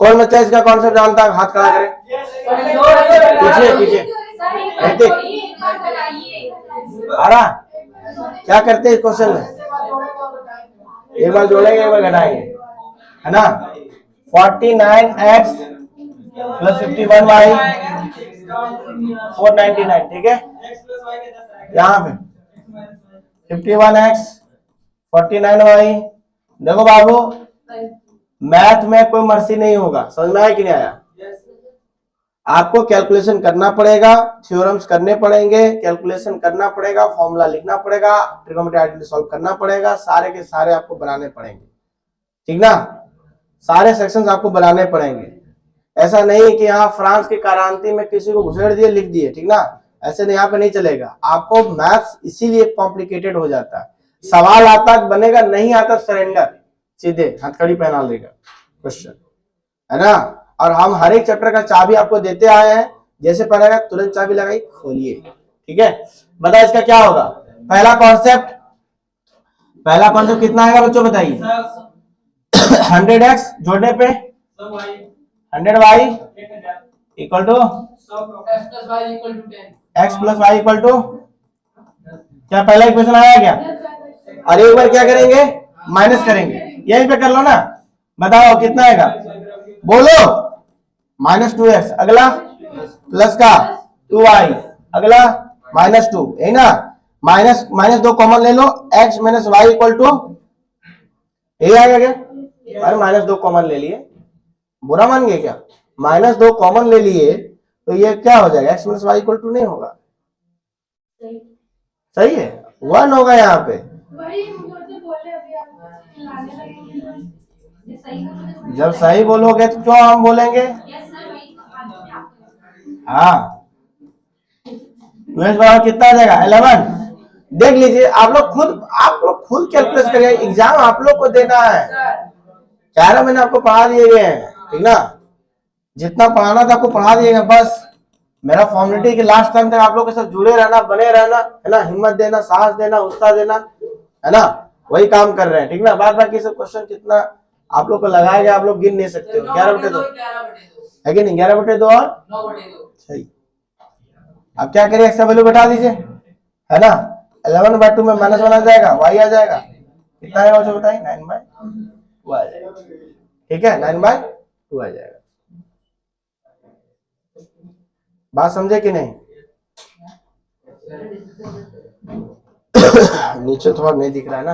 कौन बच्चा इसका कॉन्सेप्ट जानता है, हाथ खड़ा करे, पीछे पीछे आ रहा, क्या करते हैं इस क्वेश्चन में, एक बार जोड़ेंगे एक बार घटाएंगे, है ना। 49x प्लस 51y 499, ठीक है। यहाँ पे 51x 49y, देखो बाबू मैथ में कोई मर्सी नहीं होगा, समझ में आया कि नहीं आया। आपको कैलकुलेशन करना पड़ेगा, थ्योरम्स करने पड़ेंगे, कैलकुलेशन करना पड़ेगा, फॉर्मूला लिखना पड़ेगा, ट्रिग्नोमेट्री आइडेंटिटी सॉल्व करना पड़ेगा, सारे के सारे आपको बनाने पड़ेंगे, ठीक ना। सारे सेक्शंस आपको बनाने पड़ेंगे। ऐसा नहीं कि यहाँ फ्रांस की क्रांति में किसी को घुसेड़ दिए लिख दिए, ठीक ना, ऐसे नहीं, यहाँ पे नहीं चलेगा। आपको मैथ्स इसीलिए कॉम्प्लिकेटेड हो जाता है, सवाल आता बनेगा, नहीं आता सरेंडर, सीधे हथकड़ी पहना देगा क्वेश्चन, है ना। और हम हर एक चैप्टर का चाबी आपको देते आए हैं, जैसे पढ़ेगा तुरंत चाबी लगाई खोलिए, ठीक है। बता इसका क्या होगा, पहला कॉन्सेप्ट कितना आएगा बच्चों बताइए, 100x जोड़ने पे 100y equal to x plus Y equal to, क्या पहला इक्वेशन आया क्या, और एक बार क्या करेंगे, माइनस करेंगे, यहीं पे कर लो ना। बताओ कितना आएगा, बोलो, -2x, अगला प्लस का 2y, अगला -2, है ना। माइनस 2 कॉमन ले लो, x minus Y equal to, यही आएगा क्या, अरे -2 कॉमन ले लिए, बुरा मान गए क्या, -2 कॉमन ले लिए तो ये क्या हो जाएगा, x minus Y equal to नहीं होगा, सही है, 1 होगा यहाँ पे। जब सही बोलोगे तो क्यों हम बोलेंगे, हाँ। 2x बराबर कितना आ जाएगा, 11। देख लीजिए आप लोग खुद कैलकुलेट करिए, एग्जाम आप लोग को देना है, 4 महीने आपको पढ़ा दिए गए हैं, ठीक ना। जितना पढ़ाना था आपको पढ़ा दिएगा, बस मेरा फॉर्मेलिटी के लास्ट टाइम तक आप लोग के साथ जुड़े रहना, बने रहना, है ना, हिम्मत देना, साहस देना, उत्साह देना, है ना, वही काम कर रहे हैं, ठीक ना। बाद बाकी सब क्वेश्चन कितना आप लोग को लगाया गया आप लोग गिन नहीं सकते हो, 11/2 है कि नहीं, 11/2 और 9/2, सही। अब क्या करिए, एक्स का वैल्यू बैठा दीजिए, है ना, 11/2 में -1 आ जाएगा, y आ जाएगा, कितना आएगा बच्चों बताइए, 9/2 आ जाएगा, ठीक है, 9/2 आ जाएगा। बात समझे कि नहीं? नीचे थोड़ा नहीं दिख रहा है ना।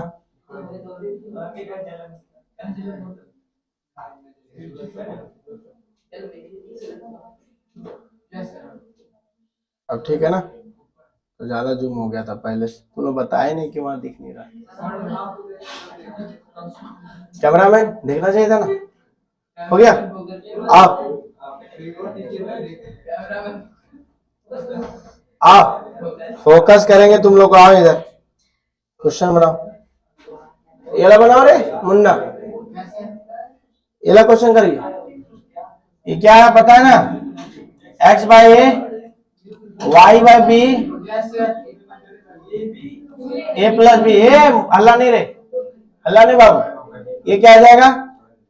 अब ठीक है ना? तो ज्यादा जूम हो गया था पहले से, तूने बताया नहीं कि वहां दिख नहीं रहा। कैमरामैन देखना चाहिए था ना। हो गया? आप फोकस करेंगे तुम लोग। आओ इधर, क्वेश्चन बनाओ। ये ला बनाओ रे मुन्ना, ये ला क्वेश्चन करिए। ये क्या है पता है ना? x/a y/b a + b। ए हल्ला नहीं रे, हल्ला नहीं बाबू। ये क्या आ जाएगा?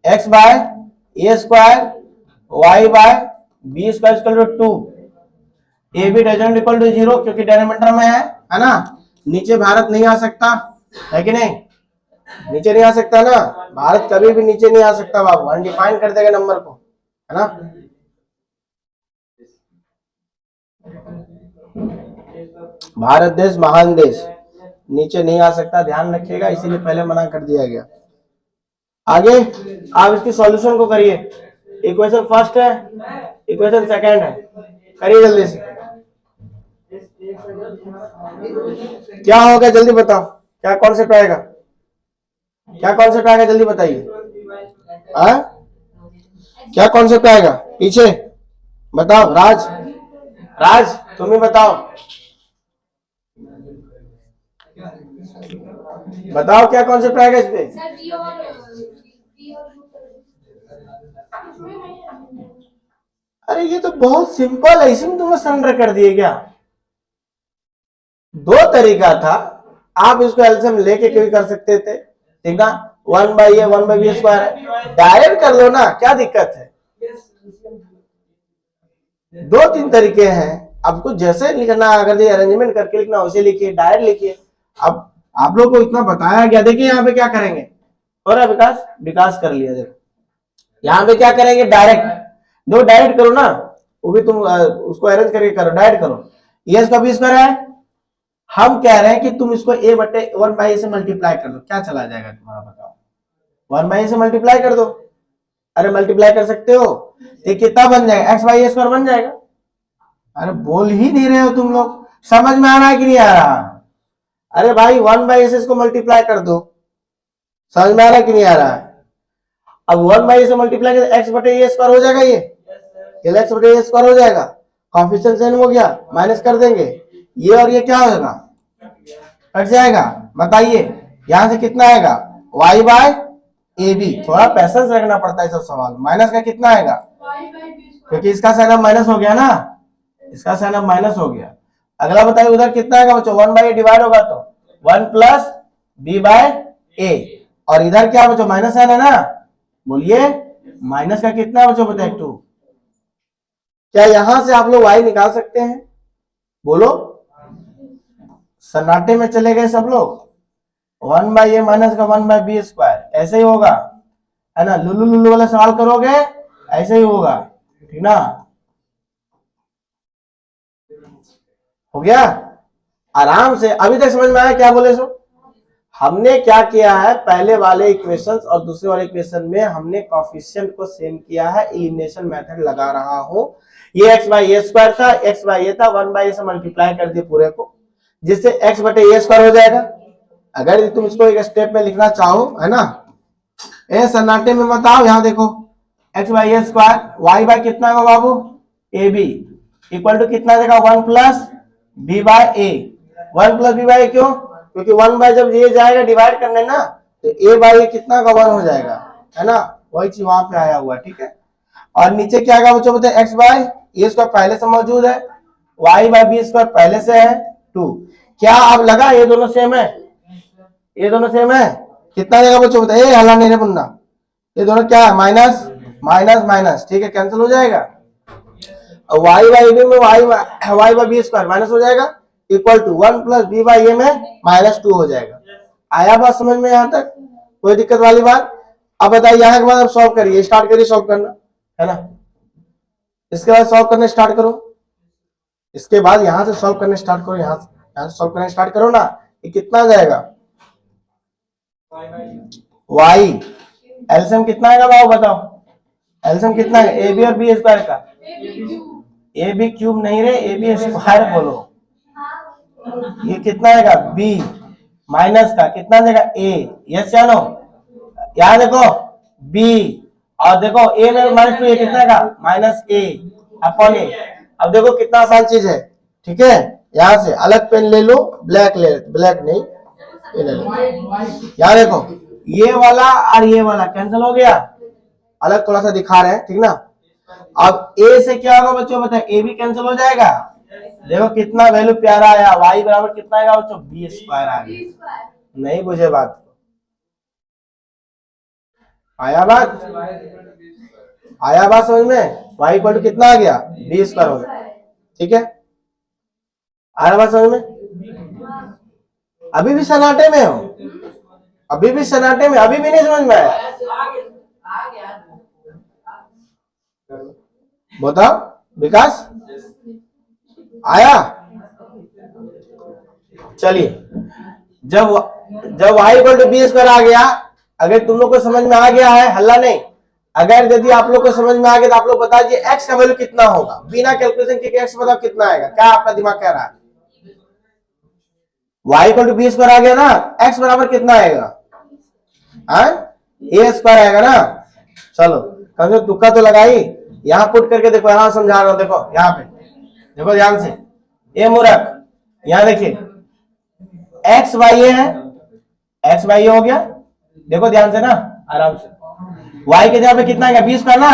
x/a² y/b² = 2। A B doesn't equal to 0 क्योंकि डिनोमिनेटर में है ना। नीचे भारत नहीं आ सकता है कि नहीं? नीचे नहीं आ सकता ना, भारत कभी भी नीचे नहीं आ सकता बाबू, अनडिफाइन कर देगा नंबर को, है ना। भारत देश महान देश, नीचे नहीं आ सकता, ध्यान रखिएगा, इसीलिए पहले मना कर दिया गया। आगे आप इसकी सॉल्यूशन को करिए। इक्वेशन फर्स्ट है, इक्वेशन सेकंड है, करिए जल्दी से। क्या होगा जल्दी बताओ, क्या कॉन्सेप्ट आएगा, क्या कॉन्सेप्ट आएगा जल्दी बताइए। क्या कॉन्सेप्ट आएगा पीछे बताओ। राज, राज तुम ही बताओ, बताओ क्या कॉन्सेप्ट आएगा इस पे। अरे ये तो बहुत सिंपल है, इसमें तुमने सरेंडर कर दिए क्या? दो तरीका था, आप इसको एलसीएम लेके कभी कर सकते थे, ठीक ना। 1/a 1/b² है, डायरेक्ट कर लो ना, क्या दिक्कत है। दो तीन तरीके हैं, आपको जैसे लिखना, अगर ये अरेंजमेंट करके लिखना वैसे लिखिए, डायरेक्ट लिखिए। अब आप लोग को इतना बताया गया, देखिए यहाँ पे क्या करेंगे, और विकास विकास कर लिया। देखो यहाँ पे क्या करेंगे, डायरेक्ट दो, डायरेक्ट करो ना, वो भी तुम उसको अरेंज करके करो, डायरेक्ट करो। ये इसका b² है, हम कह रहे हैं कि तुम इसको a/1/a से मल्टीप्लाई कर दो, क्या चला जाएगा तुम्हारा बताओ। 1/a से मल्टीप्लाई कर दो, अरे मल्टीप्लाई कर सकते हो, ये कितना बन जाएगा, x/a² बन जाएगा। अरे बोल ही नहीं रहे हो तुम लोग, समझ में आ रहा है कि नहीं आ रहा? अरे भाई 1/a से इसको मल्टीप्लाई कर दो, समझ में आ रहा है कि नहीं आ रहा है? अब 1/a से मल्टीप्लाई कर x/a² हो जाएगा, ये x/a² हो जाएगा, कॉफिशिएंट सेम हो गया, माइनस कर देंगे, ये और ये क्या होगा, कट जाएगा। बताइए यहां से कितना आएगा, y/ab। थोड़ा पैसेंस रखना पड़ता है सब सवाल। माइनस का कितना आएगा, क्योंकि इसका साइन अब माइनस हो गया ना, इसका साइन अब माइनस हो गया। अगला बताइए उधर कितना आएगा बच्चों, 1/a डिवाइड होगा तो 1 + b/a, और इधर क्या बच्चों, माइनस साइन है ना, बोलिए माइनस का कितना बच्चों बताए 2। क्या यहां से आप लोग y निकाल सकते हैं, बोलो। सन्नाटे में चले गए सब लोग। 1/a माइनस का 1/b², ऐसे ही होगा, है ना। लुलु लुलु वाला सवाल करोगे ऐसे ही होगा, ठीक ना। हो गया आराम से, अभी तक समझ में आया क्या बोले सो। हमने क्या किया है, पहले वाले इक्वेशंस और दूसरे वाले इक्वेशन में हमने कोएफिशिएंट को सेम किया है, एलिमिनेशन मेथड लगा रहा हूं। ये x/a² था, x/a था, 1/a से मल्टीप्लाई कर दिए पूरे को, जिससे x/a² हो जाएगा। अगर तुम इसको एक स्टेप में लिखना चाहो, है ना, ए सन्नाटे में बताओ, यहां देखो x/a², y कितना होगा बाबू, ab इक्वल टू कितना देगा, 1 + b/a। 1 + b/a क्यों, क्योंकि 1 जब ये जाएगा डिवाइड करने ना, तो a/a कितना का 1 हो जाएगा, है ना, वही चीज वहां पे आया हुआ, ठीक है। और नीचे क्या आएगा बच्चों बताए, x/a² पहले से मौजूद है, y/b² पहले से है 2। क्या अब लगा ये दोनों सेम है, ये दोनों सेम है, कितना देगा बच्चों बताइए, हल्ला नहीं रे मुन्ना, ये दोनों क्या है, माइनस माइनस माइनस, ठीक है, कैंसिल हो जाएगा। y/b में y/b² माइनस हो जाएगा, इक्वल टू 1 + b/a में -2 हो जाएगा। आया बात समझ में, यहां तक कोई दिक्कत वाली बात? अब बताइए यहाँ के बाद अब सॉल्व करिए, स्टार्ट करिए सॉल्व करना, है ना। इसके बाद सॉल्व करना स्टार्ट करो, इसके बाद यहां से सॉल्व करना स्टार्ट करो, यहाँ से सॉल्व करना स्टार्ट करो ना। ये कितना आ जाएगा y, एलसीएम कितना आएगा बाबू बताओ, एलसीएम कितना है ए बी और बी स्क्वायर का, ए बी क्यूब नहीं रे, ए बी स्क्वायर बोलो। ये कितना आएगा b माइनस का कितना आ जाएगा a, यस या नो। यहाँ देखो b और देखो a में माइनस 2 ये कितना आएगा माइनस a अपॉन a। अब देखो कितना आसान चीज है, ठीक है। यहाँ से अलग पेन ले लो, ब्लैक ब्लैक नहीं ये ले लो। यहाँ देखो ये वाला और ये वाला कैंसिल हो गया, अलग थोड़ा सा दिखा रहे हैं, ठीक ना। अब a से क्या होगा बच्चों बताए, a भी कैंसिल हो जाएगा। देखो कितना वैल्यू प्यारा आया, y बराबर कितना आएगा बच्चों b स्क्वायर आ गया। नहीं बुझे बात, आया बात, आया बात समझ में, y इक्वल टू कितना आ गया b स्क्वायर हो गया, ठीक है। आया बात समझ में, अभी भी सन्नाटे में हो, अभी भी सन्नाटे में, अभी भी नहीं समझ में आया, बताओ विकास आया। चलिए जब y equal to B square आ गया, अगर तुम लोग को समझ में आ गया है हल्ला नहीं, अगर यदि आप लोग को समझ में आ गया तो आप लोग बता दीजिए x का वैल्यू कितना होगा, बिना कैलकुलेशन के x बताओ कितना आएगा, क्या आपका दिमाग कह रहा है। y equal to B square आ गया ना, x बराबर कितना आएगा a स्क्वायर आएगा ना। चलो कम से तुक्का तो लगाई, यहाँ पुट करके देखो, यहाँ समझा रहा हूं, देखो यहाँ पे देखो ध्यान से, ये मूर्ख यहाँ देखिए एक्स वाई है, एक्स वाई हो गया, देखो ध्यान से ना आराम से। y के जगह पे कितना आएगा बी स्क्वायर ना,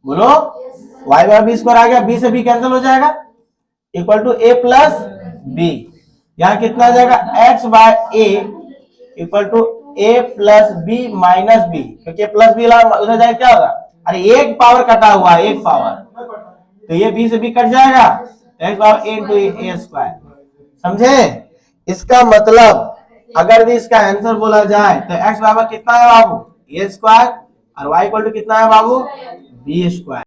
बोलो y बराबर बी स्क्वायर आ गया, b से b कैंसिल हो जाएगा, equal to a plus B. यहाँ कितना आ जाएगा x by a equal to a plus B minus B, क्योंकि प्लस बी उधर जाएगा क्या होगा, अरे एक पावर कटा हुआ है, एक पावर, तो ये b से b कट जाएगा, x power a into a square. समझे, इसका मतलब अगर भी इसका आंसर बोला जाए तो x बराबर कितना है बाबू a स्क्वायर, और y इक्वल टू कितना है बाबू b स्क्वायर।